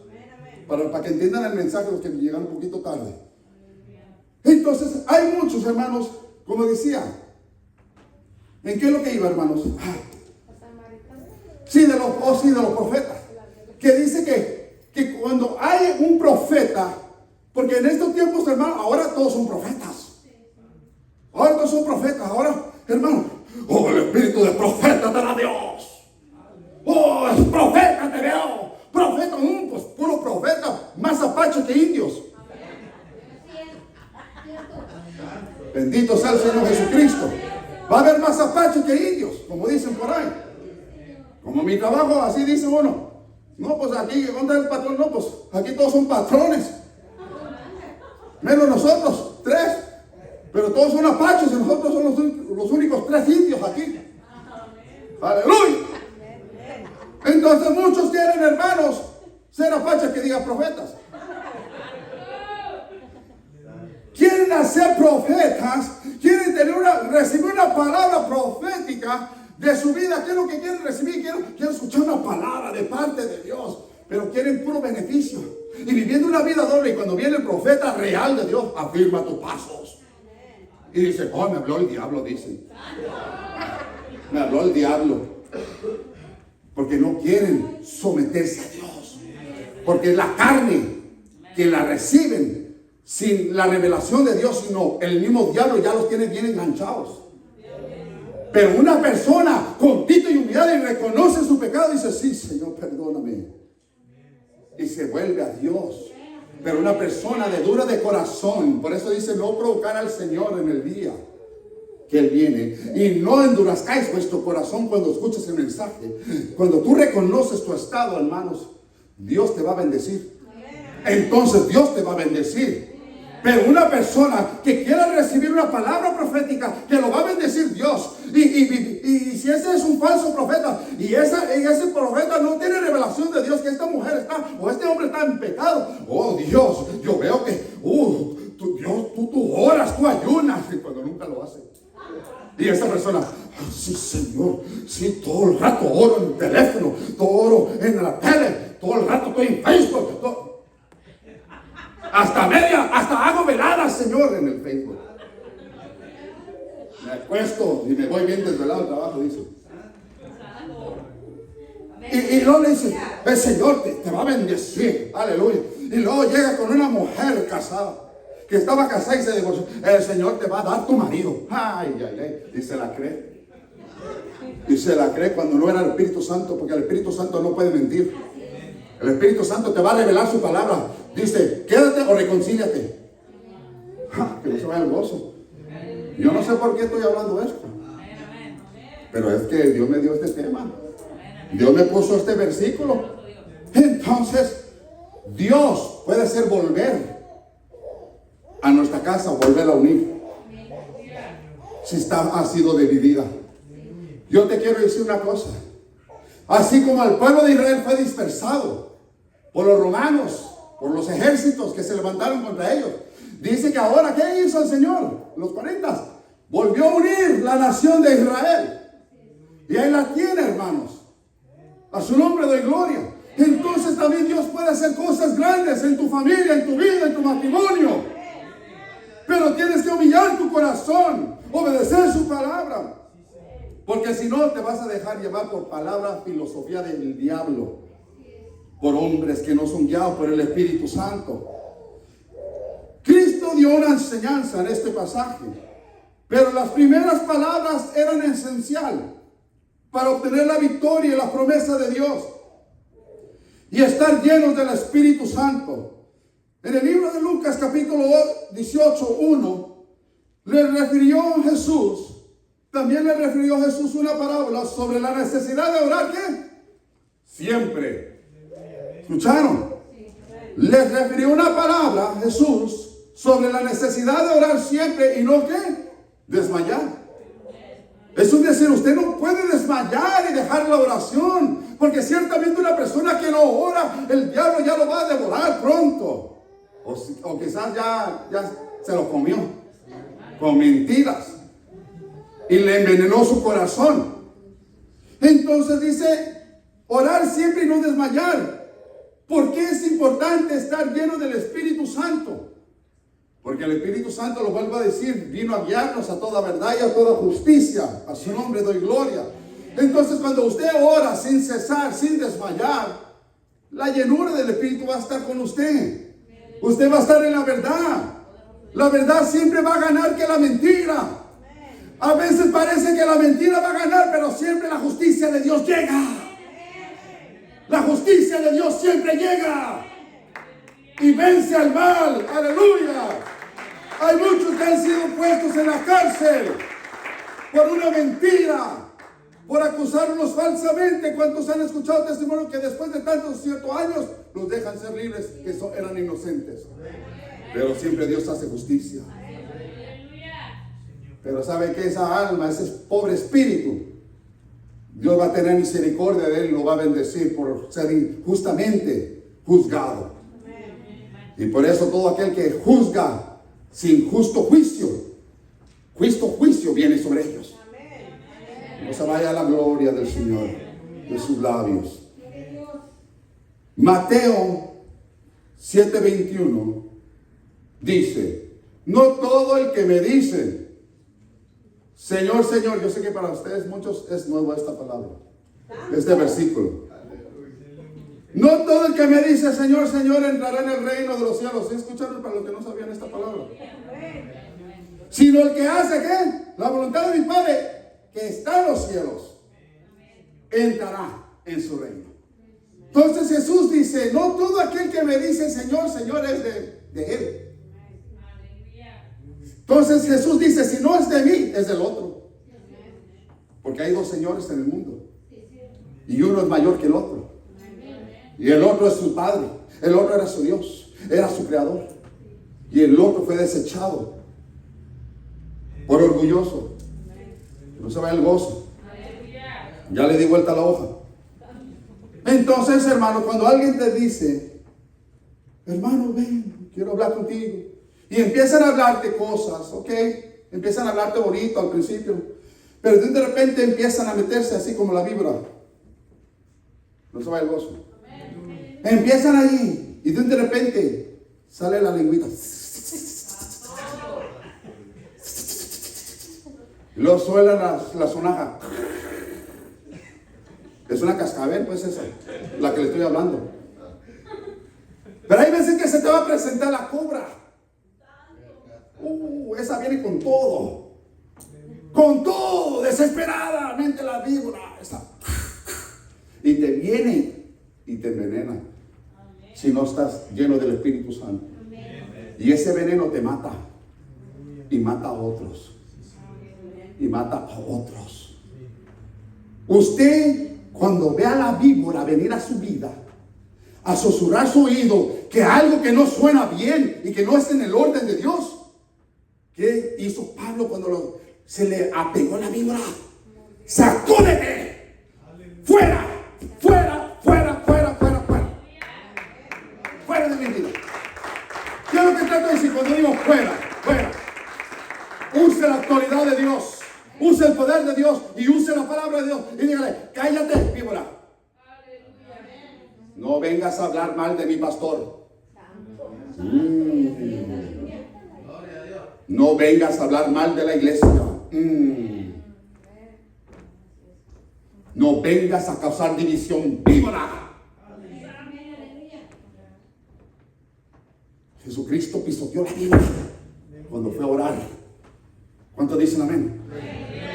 Para que entiendan el mensaje los que llegan un poquito tarde. Entonces, hay muchos hermanos, como decía, ¿en qué es lo que iba, hermanos? Sí, de los profetas. Que dice que cuando hay un profeta, porque en estos tiempos, hermanos, ahora todos son profetas. Ahora todos son profetas. Ahora, hermano, oh, el espíritu de profeta te da Dios. Oh, es profeta te veo. Profeta, pues puro profeta, más apache que indios. Bendito sea el Señor Jesucristo. Va a haber más apaches que indios, como dicen por ahí. Como mi trabajo, así dice uno. No, pues aquí, ¿dónde es el patrón? No, pues aquí todos son patrones. Menos nosotros, 3. Pero todos son apaches y nosotros somos los únicos 3 indios aquí. Aleluya. Entonces muchos quieren, hermanos, ser apaches que digan profetas. Quieren hacer profetas, quieren recibir una palabra profética de su vida. ¿Qué es lo que quieren recibir? Quieren escuchar una palabra de parte de Dios, pero quieren puro beneficio. Y viviendo una vida doble, y cuando viene el profeta real de Dios, afirma tus pasos. Y dice, oh, me habló el diablo, dice. Me habló el diablo. Porque no quieren someterse a Dios. Porque la carne que la reciben sin la revelación de Dios, sino el mismo diablo ya los tiene bien enganchados. Pero una persona contrita y humillada y reconoce su pecado, dice, sí, Señor, perdóname. Y se vuelve a Dios. Pero una persona de dura de corazón, por eso dice, no provocar al Señor en el día que Él viene. Y no endurezcáis vuestro corazón cuando escuches el mensaje. Cuando tú reconoces tu estado, hermanos, Dios te va a bendecir. Entonces Dios te va a bendecir. Pero una persona que quiera recibir una palabra profética, que lo va a bendecir Dios. Y si ese es un falso profeta, y ese profeta no tiene revelación de Dios, que esta mujer está, o este hombre está en pecado. Oh Dios, yo veo que, tú oras, tú ayunas, y cuando nunca lo hace. Y esa persona, sí Señor, sí, todo el rato oro en el teléfono, todo oro en la tele, todo el rato estoy en Facebook, hasta hago veladas, Señor, en el Facebook. Me acuesto y me voy bien desvelado al trabajo, dice. Y luego le dice, el Señor te va a bendecir, aleluya. Y luego llega con una mujer casada, que estaba casada y se divorció. El Señor te va a dar tu marido. Ay, ay, ay. Y se la cree. Y se la cree cuando no era el Espíritu Santo, porque el Espíritu Santo no puede mentir. El Espíritu Santo te va a revelar su palabra. Dice, quédate o reconcíliate. Que no se vaya el gozo. Yo no sé por qué estoy hablando esto, pero es que Dios me dio este tema. Dios me puso este versículo. Entonces, Dios puede hacer volver a nuestra casa, volver a unir, si ha sido dividida. Yo te quiero decir una cosa. Así como el pueblo de Israel fue dispersado por los romanos, por los ejércitos que se levantaron contra ellos, dice que ahora, ¿qué hizo el Señor? Los 40 volvió a unir la nación de Israel. Y ahí la tiene, hermanos. A su nombre doy gloria. Entonces también Dios puede hacer cosas grandes en tu familia, en tu vida, en tu matrimonio. Pero tienes que humillar tu corazón, obedecer su palabra. Porque si no, te vas a dejar llevar por palabra, filosofía del diablo, por hombres que no son guiados por el Espíritu Santo. Cristo dio una enseñanza en este pasaje. Pero las primeras palabras eran esenciales para obtener la victoria y la promesa de Dios y estar llenos del Espíritu Santo. En el libro de Lucas capítulo 18:1 también le refirió Jesús una parábola sobre la necesidad de orar, ¿qué? Siempre. ¿Escucharon? Les refirió una palabra Jesús sobre la necesidad de orar siempre y no, ¿qué? Desmayar. Es decir, usted no puede desmayar y dejar la oración, porque ciertamente una persona que no ora, el diablo ya lo va a devorar pronto. O quizás ya se lo comió con mentiras y le envenenó su corazón. Entonces dice, orar siempre y no desmayar. ¿Por qué es importante estar lleno del Espíritu Santo? Porque el Espíritu Santo, lo vuelvo a decir, vino a guiarnos a toda verdad y a toda justicia. A su nombre doy gloria. Entonces, cuando usted ora sin cesar, sin desmayar, la llenura del Espíritu va a estar con usted. Usted va a estar en la verdad. La verdad siempre va a ganar que la mentira. A veces parece que la mentira va a ganar, pero siempre la justicia de Dios llega. La justicia de Dios siempre llega y vence al mal. Aleluya. Hay muchos que han sido puestos en la cárcel por una mentira, por acusarlos falsamente. ¿Cuántos han escuchado testimonio que después de tantos ciertos años los dejan ser libres, que eran inocentes? Pero siempre Dios hace justicia. Pero ¿sabe qué? Esa alma, ese pobre espíritu, Dios va a tener misericordia de él y lo va a bendecir por ser injustamente juzgado. Y por eso todo aquel que juzga sin justo juicio viene sobre ellos. No se vaya a la gloria del Señor de sus labios. Mateo 7:21 dice, no todo el que me dice Señor, Señor, yo sé que para ustedes muchos es nuevo esta palabra, este versículo. No todo el que me dice Señor, Señor entrará en el reino de los cielos. ¿Sí escucharon para los que no sabían esta palabra? Sino el que hace, ¿qué? La voluntad de mi Padre que está en los cielos, entrará en su reino. Entonces Jesús dice, no todo aquel que me dice Señor, Señor es de Él. Entonces Jesús dice, si no es de mí, es del otro. Porque hay dos señores en el mundo. Y uno es mayor que el otro. Y el otro es su padre. El otro era su Dios. Era su creador. Y el otro fue desechado por orgulloso. No se va el gozo. Ya le di vuelta a la hoja. Entonces, hermano, cuando alguien te dice, hermano, ven, quiero hablar contigo. Y empiezan a hablarte cosas, ¿ok? Empiezan a hablarte bonito al principio. Pero de repente empiezan a meterse así como la víbora. No se va el gozo. Empiezan allí y de repente sale la lengüita. Y luego suena la sonaja. Es una cascabel, pues esa, la que le estoy hablando. Pero hay veces que se te va a presentar la cobra. Esa viene con todo, desesperadamente la víbora. Esa. Y te viene y te envenena. Si no estás lleno del Espíritu Santo. Y ese veneno te mata. Y mata a otros. Y mata a otros. Usted, cuando vea a la víbora venir a su vida, a susurrar su oído, que algo que no suena bien y que no es en el orden de Dios, ¿qué hizo Pablo cuando se le apegó la víbora? ¡Sacúdete! ¡Fuera! ¡Fuera! ¡Fuera! ¡Fuera! ¡Fuera! ¡Fuera! ¡Fuera de mi vida! ¿Qué es lo que trato de decir cuando digo fuera? ¡Fuera! Use la autoridad de Dios. Use el poder de Dios y use la palabra de Dios. Y dígale, cállate, víbora. No vengas a hablar mal de mi pastor. No vengas a hablar mal de la iglesia. No vengas a causar división, víbora. Jesucristo pisoteó la víbora cuando fue a orar. ¿Cuántos dicen amén?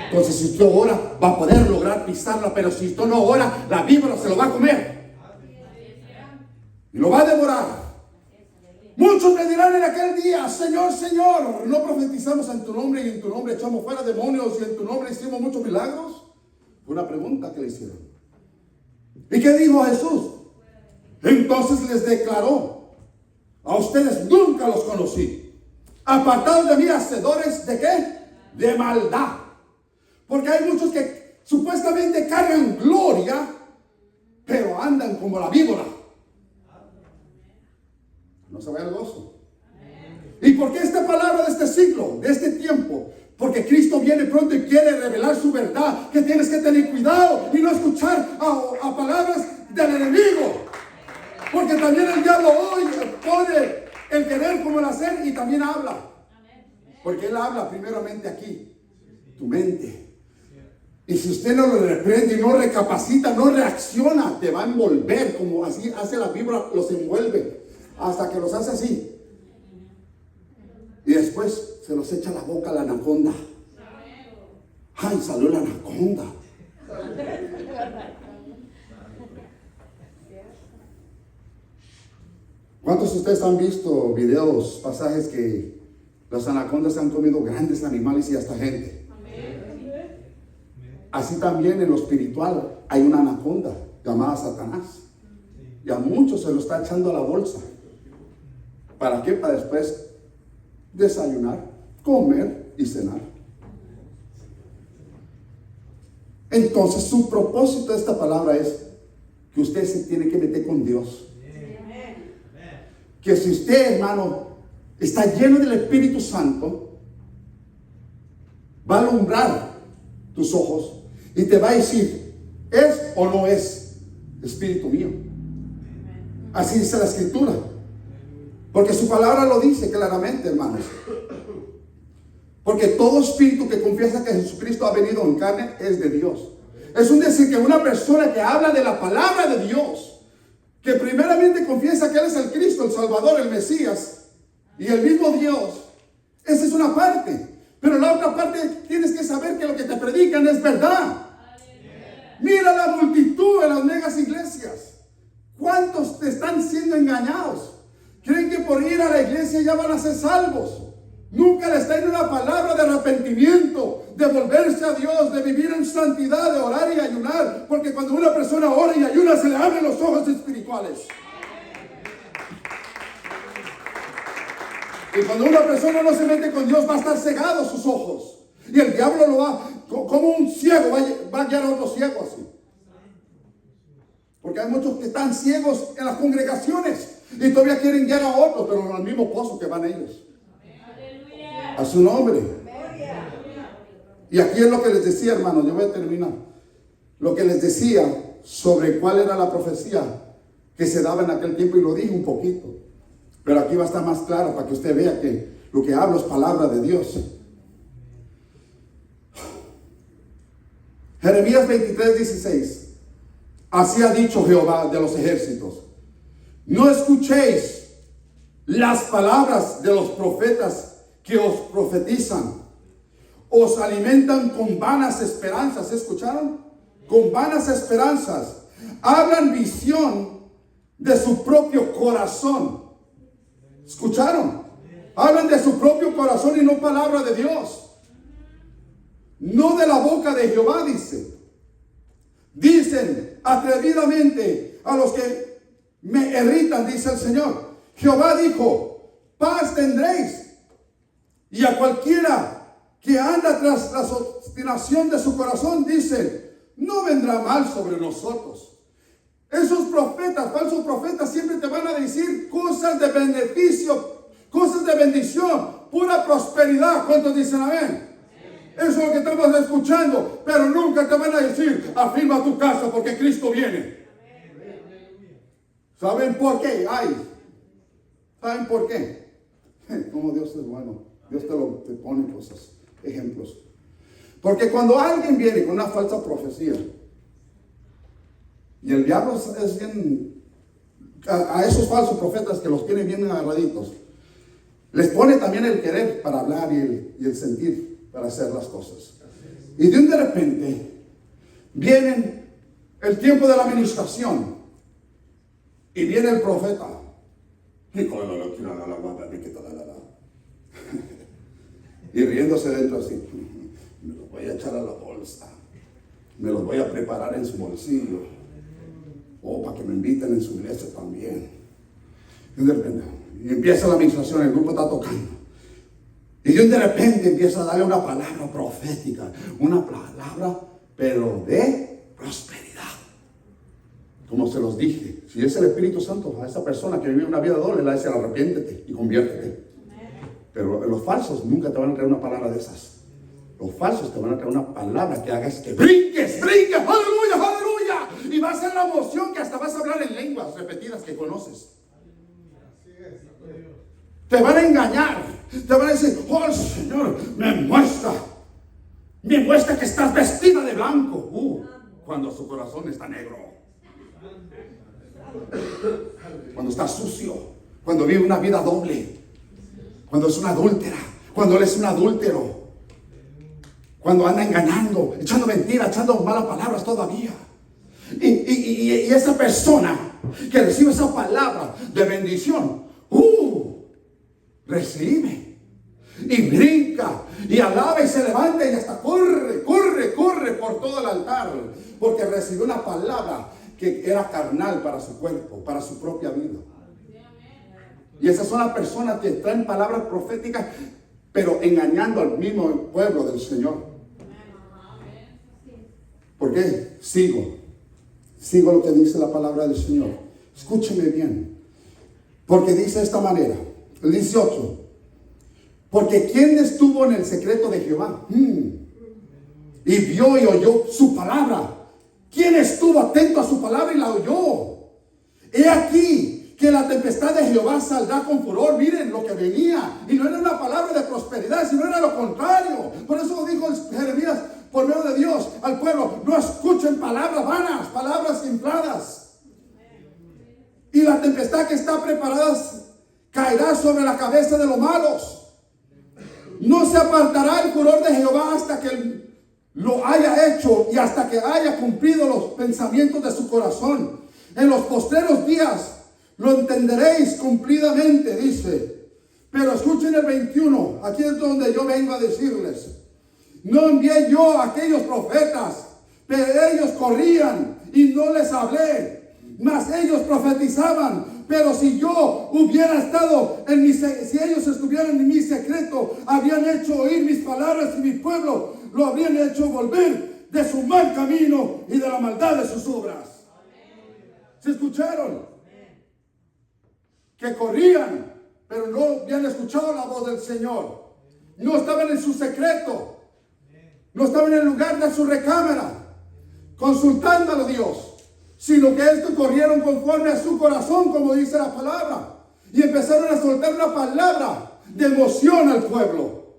Entonces, si usted ora, va a poder lograr pisarla, pero si usted no ora, la víbora se lo va a comer y lo va a devorar. Muchos me dirán en aquel día: Señor, Señor, ¿no profetizamos en tu nombre y en tu nombre echamos fuera demonios y en tu nombre hicimos muchos milagros? Fue una pregunta que le hicieron. ¿Y qué dijo Jesús? Entonces les declaró: a ustedes nunca los conocí. Apartados de mí, hacedores ¿de qué? De maldad. Porque hay muchos que supuestamente cargan gloria, pero andan como la víbora. No se vaya al gozo. ¿Y por qué esta palabra de este siglo, de este tiempo? Porque Cristo viene pronto y quiere revelar su verdad, que tienes que tener cuidado y no escuchar a palabras del enemigo. Porque también el diablo hoy pone el querer como el hacer y también habla. Porque él habla primeramente aquí, tu mente. Y si usted no lo reprende y no recapacita, no reacciona, te va a envolver, como así hace la víbora, los envuelve, hasta que los hace así. Y después se los echa a la boca la anaconda. ¡Ay, salió la anaconda! ¿Cuántos de ustedes han visto videos, pasajes que las anacondas han comido grandes animales y hasta gente? Así también en lo espiritual hay una anaconda llamada Satanás. Y a muchos se lo está echando a la bolsa. ¿Para qué? Para después desayunar, comer y cenar. Entonces su propósito de esta palabra es que usted se tiene que meter con Dios. Que si usted, hermano, está lleno del Espíritu Santo, va a alumbrar tus ojos y te va a decir: ¿es o no es espíritu mío? Así dice la Escritura. Porque su palabra lo dice claramente, hermanos. Porque todo espíritu que confiesa que Jesucristo ha venido en carne es de Dios. Es un decir que una persona que habla de la palabra de Dios, que primeramente confiesa que Él es el Cristo, el Salvador, el Mesías y el mismo Dios, esa es una parte. Pero la otra parte, tienes que saber que lo que te predican es verdad. Mira la multitud en las megas iglesias. ¿Cuántos te están siendo engañados? Creen que por ir a la iglesia ya van a ser salvos. Nunca les traen una palabra de arrepentimiento, de volverse a Dios, de vivir en santidad, de orar y ayunar. Porque cuando una persona ora y ayuna, se le abren los ojos espirituales. Y cuando una persona no se mete con Dios, va a estar cegado sus ojos. Y el diablo lo va, como un ciego, va a guiar a otro ciego así. Porque hay muchos que están ciegos en las congregaciones y todavía quieren guiar a otros, pero al mismo pozo que van ellos. A su nombre. Y aquí es lo que les decía, hermanos, yo voy a terminar. Lo que les decía sobre cuál era la profecía que se daba en aquel tiempo, y lo dije un poquito. Pero aquí va a estar más claro para que usted vea que lo que hablo es palabra de Dios. Jeremías 23:16. Así ha dicho Jehová de los ejércitos: no escuchéis las palabras de los profetas que os profetizan. Os alimentan con vanas esperanzas. ¿Escucharon? Con vanas esperanzas. Hablan visión de su propio corazón. ¿Escucharon? Hablan de su propio corazón y no palabra de Dios. No de la boca de Jehová, dice. Dicen atrevidamente a los que me irritan, dice el Señor. Jehová dijo: paz tendréis. Y a cualquiera que anda tras la obstinación de su corazón, dice: no vendrá mal sobre nosotros. Esos profetas, falsos profetas, siempre te van a decir cosas de beneficio, cosas de bendición, pura prosperidad. ¿Cuántos dicen amén? Eso es lo que estamos escuchando, pero nunca te van a decir: afirma tu casa porque Cristo viene. ¿Saben por qué? ¿Saben por qué? Como Dios es bueno. Dios te pone cosas, ejemplos. Porque cuando alguien viene con una falsa profecía, y el diablo es bien, a esos falsos profetas que los tienen bien agarraditos, les pone también el querer para hablar y el sentir. para hacer las cosas. Y de repente viene el tiempo de la administración y viene el profeta y riéndose dentro así, me los voy a echar a la bolsa, me los voy a preparar en su bolsillo, o para que me inviten en su iglesia también. Y de repente empieza la administración, el grupo está tocando. Y de repente empieza a darle una palabra profética, una palabra, pero de prosperidad. Como se los dije, si es el Espíritu Santo a esa persona que vive una vida doble, le dice: arrepiéntete y conviértete. Pero los falsos nunca te van a traer una palabra de esas. Los falsos te van a traer una palabra que hagas que brinques, aleluya, aleluya. Y va a ser la emoción que hasta vas a hablar en lenguas repetidas que conoces. Te van a engañar, te van a decir: oh, el Señor me muestra que estás vestida de blanco. Cuando su corazón está negro, cuando está sucio, cuando vive una vida doble, cuando es una adúltera, cuando él es un adúltero, cuando anda engañando, echando mentiras, echando malas palabras todavía. Y esa persona que recibe esa palabra de bendición, recibe y brinca y alaba y se levanta y hasta corre por todo el altar, porque recibió una palabra que era carnal para su cuerpo, para su propia vida. Y esas son las personas que traen palabras proféticas, pero engañando al mismo pueblo del Señor. ¿Por qué? Sigo lo que dice la palabra del Señor. Escúcheme bien, porque dice de esta manera, el 18: porque ¿quién estuvo en el secreto de Jehová? Y vio y oyó su palabra. ¿Quién estuvo atento a su palabra y la oyó? He aquí que la tempestad de Jehová saldrá con furor. Miren lo que venía. Y no era una palabra de prosperidad, sino era lo contrario. Por eso dijo Jeremías por medio de Dios al pueblo: no escuchen palabras vanas, palabras infladas. Y la tempestad que está preparada caerá sobre la cabeza de los malos. No se apartará el furor de Jehová hasta que lo haya hecho y hasta que haya cumplido los pensamientos de su corazón. En los postreros días lo entenderéis cumplidamente, dice. Pero escuchen el 21, aquí es donde yo vengo a decirles: no envié yo a aquellos profetas, pero ellos corrían y no les hablé, mas ellos profetizaban. Pero si yo hubiera estado si ellos estuvieran en mi secreto, habrían hecho oír mis palabras y mi pueblo lo habrían hecho volver de su mal camino y de la maldad de sus obras. ¿Se escucharon? Que corrían, pero no habían escuchado la voz del Señor. No estaban en su secreto. No estaban en el lugar de su recámara, consultándolo a Dios. Sino que estos corrieron conforme a su corazón, como dice la palabra, y empezaron a soltar una palabra de emoción al pueblo.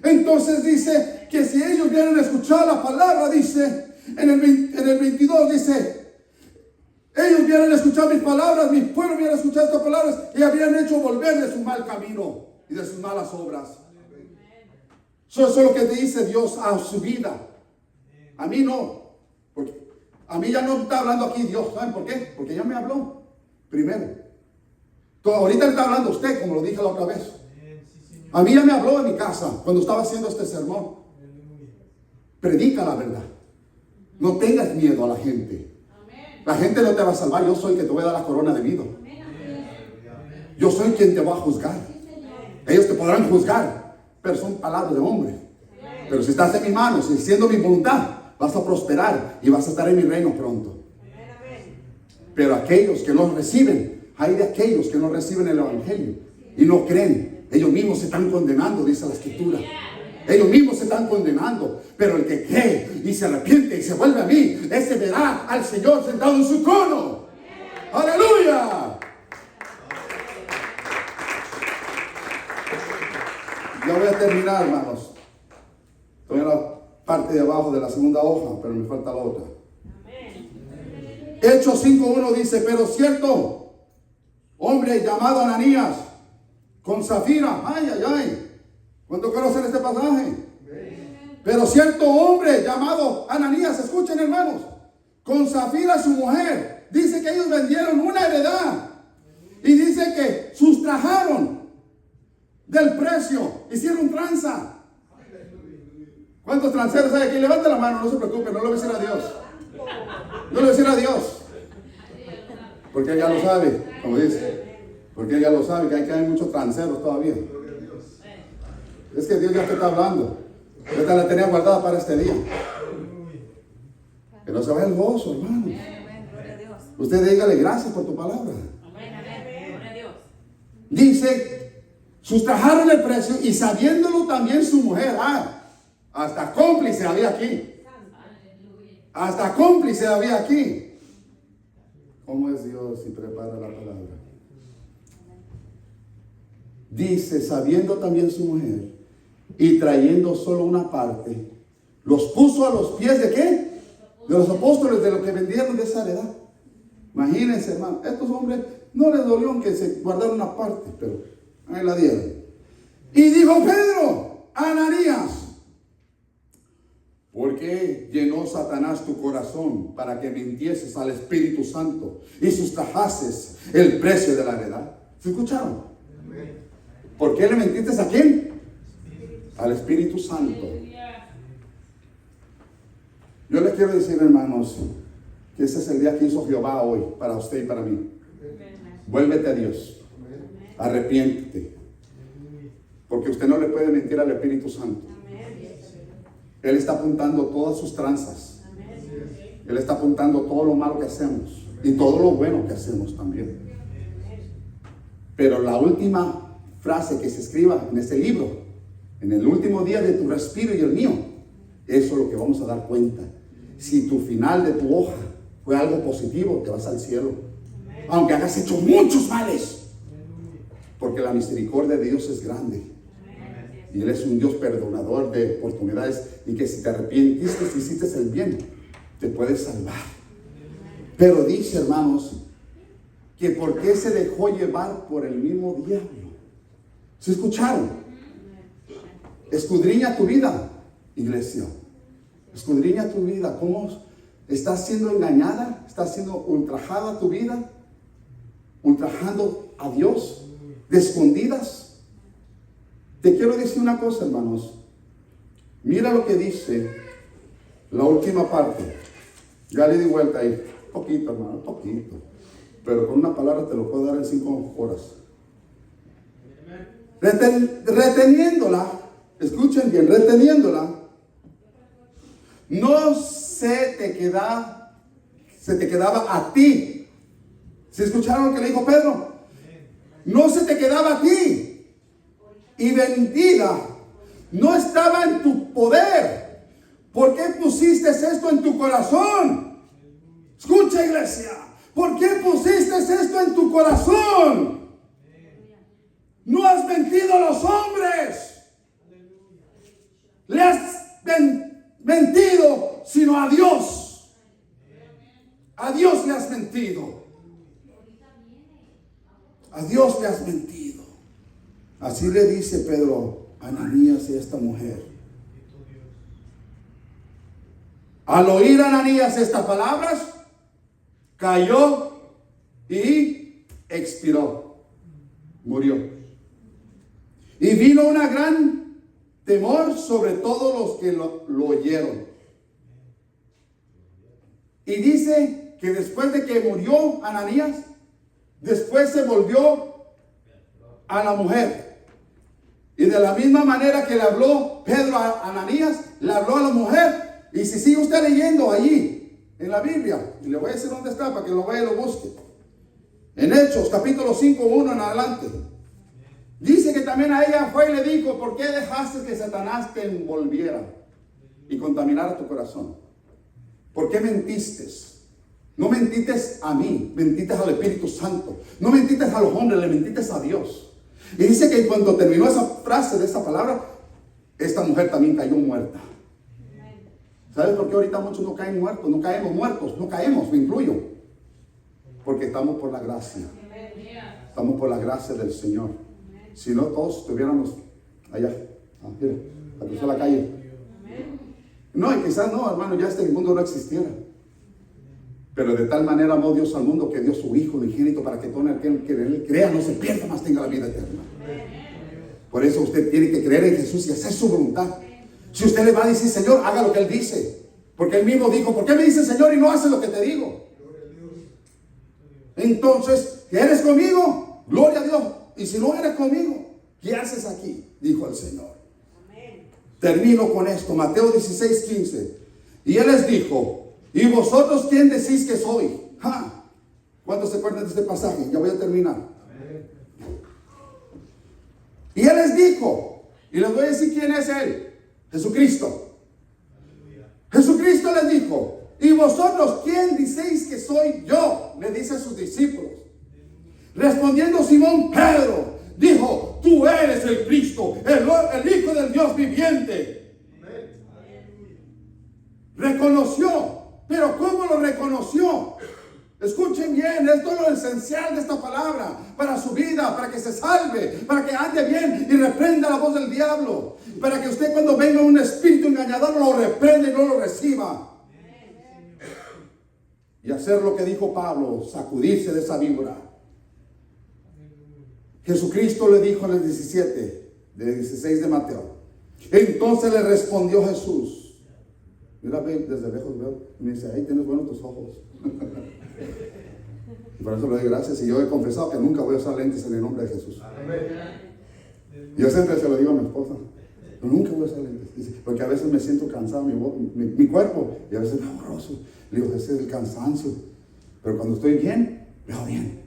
Entonces dice que si ellos hubieran escuchado la palabra, dice en el 22, dice: ellos hubieran escuchado mis palabras, mi pueblo hubiera escuchado estas palabras y habrían hecho volver de su mal camino y de sus malas obras. Eso es lo que dice Dios a su vida. A mí no, porque a mí ya no está hablando aquí Dios. ¿Saben por qué? Porque ya me habló primero. Ahorita le está hablando a usted, como lo dije la otra vez. A mí ya me habló en mi casa cuando estaba haciendo este sermón. Predica la verdad. No tengas miedo a la gente. La gente no te va a salvar. Yo soy el que te voy a dar la corona de vida. Yo soy quien te va a juzgar. Ellos te podrán juzgar, pero son palabras de hombre. Pero si estás en mis manos y siendo mi voluntad, vas a prosperar y vas a estar en mi reino pronto. Pero aquellos que no reciben, hay de aquellos que no reciben el evangelio y no creen, ellos mismos se están condenando, dice la escritura. Ellos mismos se están condenando. Pero el que cree y se arrepiente y se vuelve a mí, ese verá al Señor sentado en su trono. ¡Aleluya! Ya voy a terminar, hermanos. Estoy en la parte de abajo de la segunda hoja, pero me falta la otra. Hechos 5:1 dice: pero cierto hombre llamado Ananías, con Zafira. Ay. ¿Cuánto conocen este pasaje? Pero cierto hombre llamado Ananías, escuchen hermanos, con Zafira su mujer, dice que ellos vendieron una heredad. Y dice que sustrajaron del precio, hicieron tranza. ¿Cuántos tranceros hay aquí? Levanta la mano, no se preocupe, no le voy a decir a Dios. No le voy a decir a Dios. Porque ella lo sabe, como dice. Porque ella lo sabe, que hay muchos tranceros todavía. Es que Dios ya te está hablando. Yo te la tenía guardada para este día. Que no se vaya el gozo, hermano. Usted dígale gracias por tu palabra. Dice, sustrajaron el precio y sabiéndolo también su mujer. Hasta cómplice había aquí. Hasta cómplice había aquí. ¿Cómo es Dios y prepara la palabra? Dice, sabiendo también su mujer y trayendo solo una parte, los puso a los pies ¿de qué? De los apóstoles, de lo que vendieron de esa heredad. Imagínense, hermano, estos hombres no les dolió que se guardaron una parte, pero ahí la dieron. Y dijo Pedro, Ananías, ¿por qué llenó Satanás tu corazón para que mintieses al Espíritu Santo y sustrajases el precio de la heredad? ¿Se escucharon? ¿Por qué le mentiste a quién? Al Espíritu Santo. Yo les quiero decir, hermanos, que ese es el día que hizo Jehová hoy para usted y para mí. Vuélvete a Dios. Arrepiéntete. Porque usted no le puede mentir al Espíritu Santo. Él está apuntando todas sus tranzas. Él está apuntando todo lo malo que hacemos y todo lo bueno que hacemos también. Pero la última frase que se escriba en este libro, en el último día de tu respiro y el mío, eso es lo que vamos a dar cuenta. Si tu final de tu hoja fue algo positivo, te vas al cielo. Aunque hayas hecho muchos males. Porque la misericordia de Dios es grande. Y Él es un Dios perdonador de oportunidades. Y que si te arrepientiste, si hiciste el bien, te puedes salvar. Pero dice, hermanos, que por qué se dejó llevar por el mismo diablo. ¿Se escucharon? Escudriña tu vida, iglesia. Escudriña tu vida. ¿Cómo estás siendo engañada? ¿Estás siendo ultrajada tu vida? ¿Ultrajando a Dios? ¿De escondidas? Te quiero decir una cosa, hermanos. Mira lo que dice la última parte. Ya le di vuelta ahí. Poquito, hermano, poquito. Pero con una palabra te lo puedo dar en 5 horas. Reteniéndola, escuchen bien, reteniéndola, no se te quedaba a ti. ¿Se escucharon lo que le dijo Pedro? No se te quedaba a ti. Y vendida, no estaba en tu poder. ¿Por qué pusiste esto en tu corazón? Escucha, iglesia. ¿Por qué pusiste esto en tu corazón? No has mentido a los hombres. Le has mentido, sino a Dios. A Dios le has mentido. A Dios le has mentido. Así le dice Pedro a Ananías y a esta mujer. Al oír Ananías estas palabras, cayó y expiró. Murió. Y vino una gran temor sobre todos los que lo oyeron. Y dice que después de que murió Ananías, después se volvió a la mujer. Y de la misma manera que le habló Pedro a Ananías, le habló a la mujer. Y si sigue usted leyendo allí en la Biblia, y le voy a decir dónde está para que lo vaya y lo busque. En Hechos, capítulo 5, 1 en adelante. Dice que también a ella fue y le dijo, ¿por qué dejaste que Satanás te envolviera y contaminara tu corazón? ¿Por qué mentiste? No mentiste a mí, mentiste al Espíritu Santo. No mentiste a los hombres, le mentiste a Dios. Y dice que cuando terminó esa frase de esa palabra, esta mujer también cayó muerta. ¿Sabes por qué ahorita muchos no caen muertos? No caemos muertos, no caemos, me incluyo. Porque estamos por la gracia. Estamos por la gracia del Señor. Si no, todos estuviéramos allá. Mira, a cruzar la calle. No, y quizás no, hermano, ya este mundo no existiera. Pero de tal manera amó Dios al mundo que dio su Hijo unigénito para que todo aquel que en él crea no se pierda, mas tenga la vida eterna. Por eso usted tiene que creer en Jesús y hacer su voluntad. Si usted le va a decir, Señor, haga lo que Él dice. Porque Él mismo dijo, ¿por qué me dices, Señor, y no haces lo que te digo? Entonces, ¿eres conmigo? Gloria a Dios. Y si no eres conmigo, ¿qué haces aquí? Dijo el Señor. Termino con esto, Mateo 16:15. Y Él les dijo, ¿y vosotros quién decís que soy? ¿Cuántos se acuerdan de este pasaje? Ya voy a terminar. Y Él les dijo, y les voy a decir quién es Él. Jesucristo. Jesucristo les dijo, ¿y vosotros quién decís que soy yo? Le dice a sus discípulos. Respondiendo Simón Pedro, dijo, tú eres el Cristo, el Hijo del Dios viviente. Reconoció, pero ¿cómo lo reconoció? Escuchen bien, esto es lo esencial de esta palabra para su vida, para que se salve, para que ande bien y reprenda la voz del diablo, para que usted cuando venga un espíritu engañador lo reprenda y no lo reciba. Y hacer lo que dijo Pablo, sacudirse de esa víbora. Jesucristo le dijo en el 16 de Mateo. Entonces le respondió Jesús. Mira, desde lejos veo, y me dice, ahí tienes buenos tus ojos. Y por eso le doy gracias. Y yo he confesado que nunca voy a usar lentes en el nombre de Jesús. Yo siempre se lo digo a mi esposa, yo nunca voy a usar lentes. Porque a veces me siento cansado, mi cuerpo, y a veces me borroso. Le digo, ese es el cansancio. Pero cuando estoy bien, veo bien.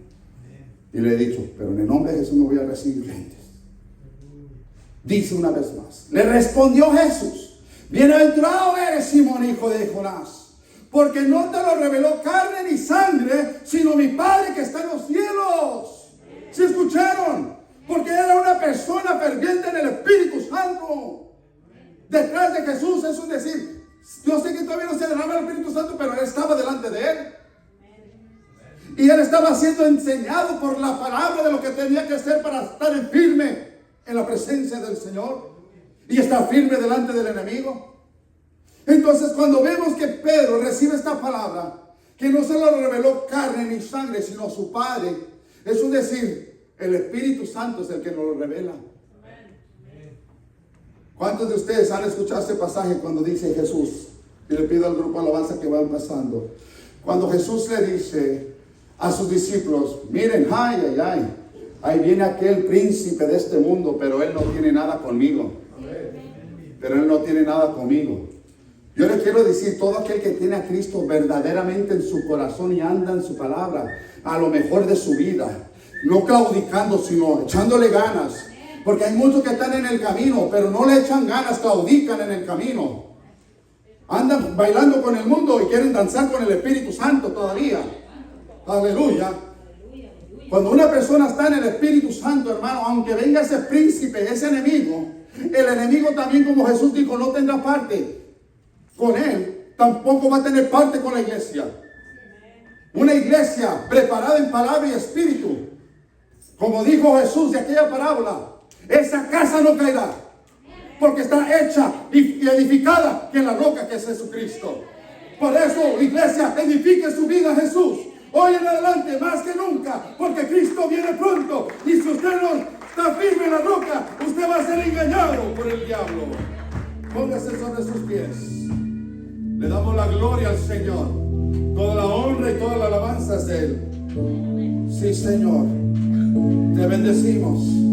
Y le he dicho, pero en el nombre de Jesús no voy a recibir lentes. Dice una vez más, le respondió Jesús, bienaventurado eres, Simón, hijo de Jonás, porque no te lo reveló carne ni sangre, sino mi Padre que está en los cielos. ¿Sí escucharon? Porque era una persona ferviente en el Espíritu Santo. Detrás de Jesús, eso es decir, yo sé que todavía no se derrama el Espíritu Santo, pero Él estaba delante de Él. Y Él estaba siendo enseñado por la palabra de lo que tenía que hacer para estar en firme en la presencia del Señor y estar firme delante del enemigo. Entonces, cuando vemos que Pedro recibe esta palabra, que no se lo reveló carne ni sangre, sino su Padre, es decir, el Espíritu Santo es el que nos lo revela. ¿Cuántos de ustedes han escuchado este pasaje cuando dice Jesús? Y le pido al grupo de alabanza que van pasando. Cuando Jesús le dice a sus discípulos, miren, ahí viene aquel príncipe de este mundo, pero él no tiene nada conmigo. Pero él no tiene nada conmigo. Yo le quiero decir, todo aquel que tiene a Cristo verdaderamente en su corazón y anda en su palabra, a lo mejor de su vida, no claudicando, sino echándole ganas. Porque hay muchos que están en el camino, pero no le echan ganas, claudican en el camino. Andan bailando con el mundo y quieren danzar con el Espíritu Santo todavía. Aleluya. Cuando una persona está en el Espíritu Santo, hermano, aunque venga ese príncipe, ese enemigo, el enemigo también, como Jesús dijo, no tendrá parte con él, tampoco va a tener parte con la iglesia. Una iglesia preparada en palabra y espíritu, como dijo Jesús de aquella parábola, esa casa no caerá, porque está hecha y edificada en la roca que es Jesucristo. Por eso, iglesia, edifique su vida a Jesús. Hoy en adelante, más que nunca, porque Cristo viene pronto. Y si usted no está firme en la roca, usted va a ser engañado por el diablo. Póngase sobre sus pies. Le damos la gloria al Señor. Toda la honra y toda la alabanza es de Él. Sí, Señor. Te bendecimos.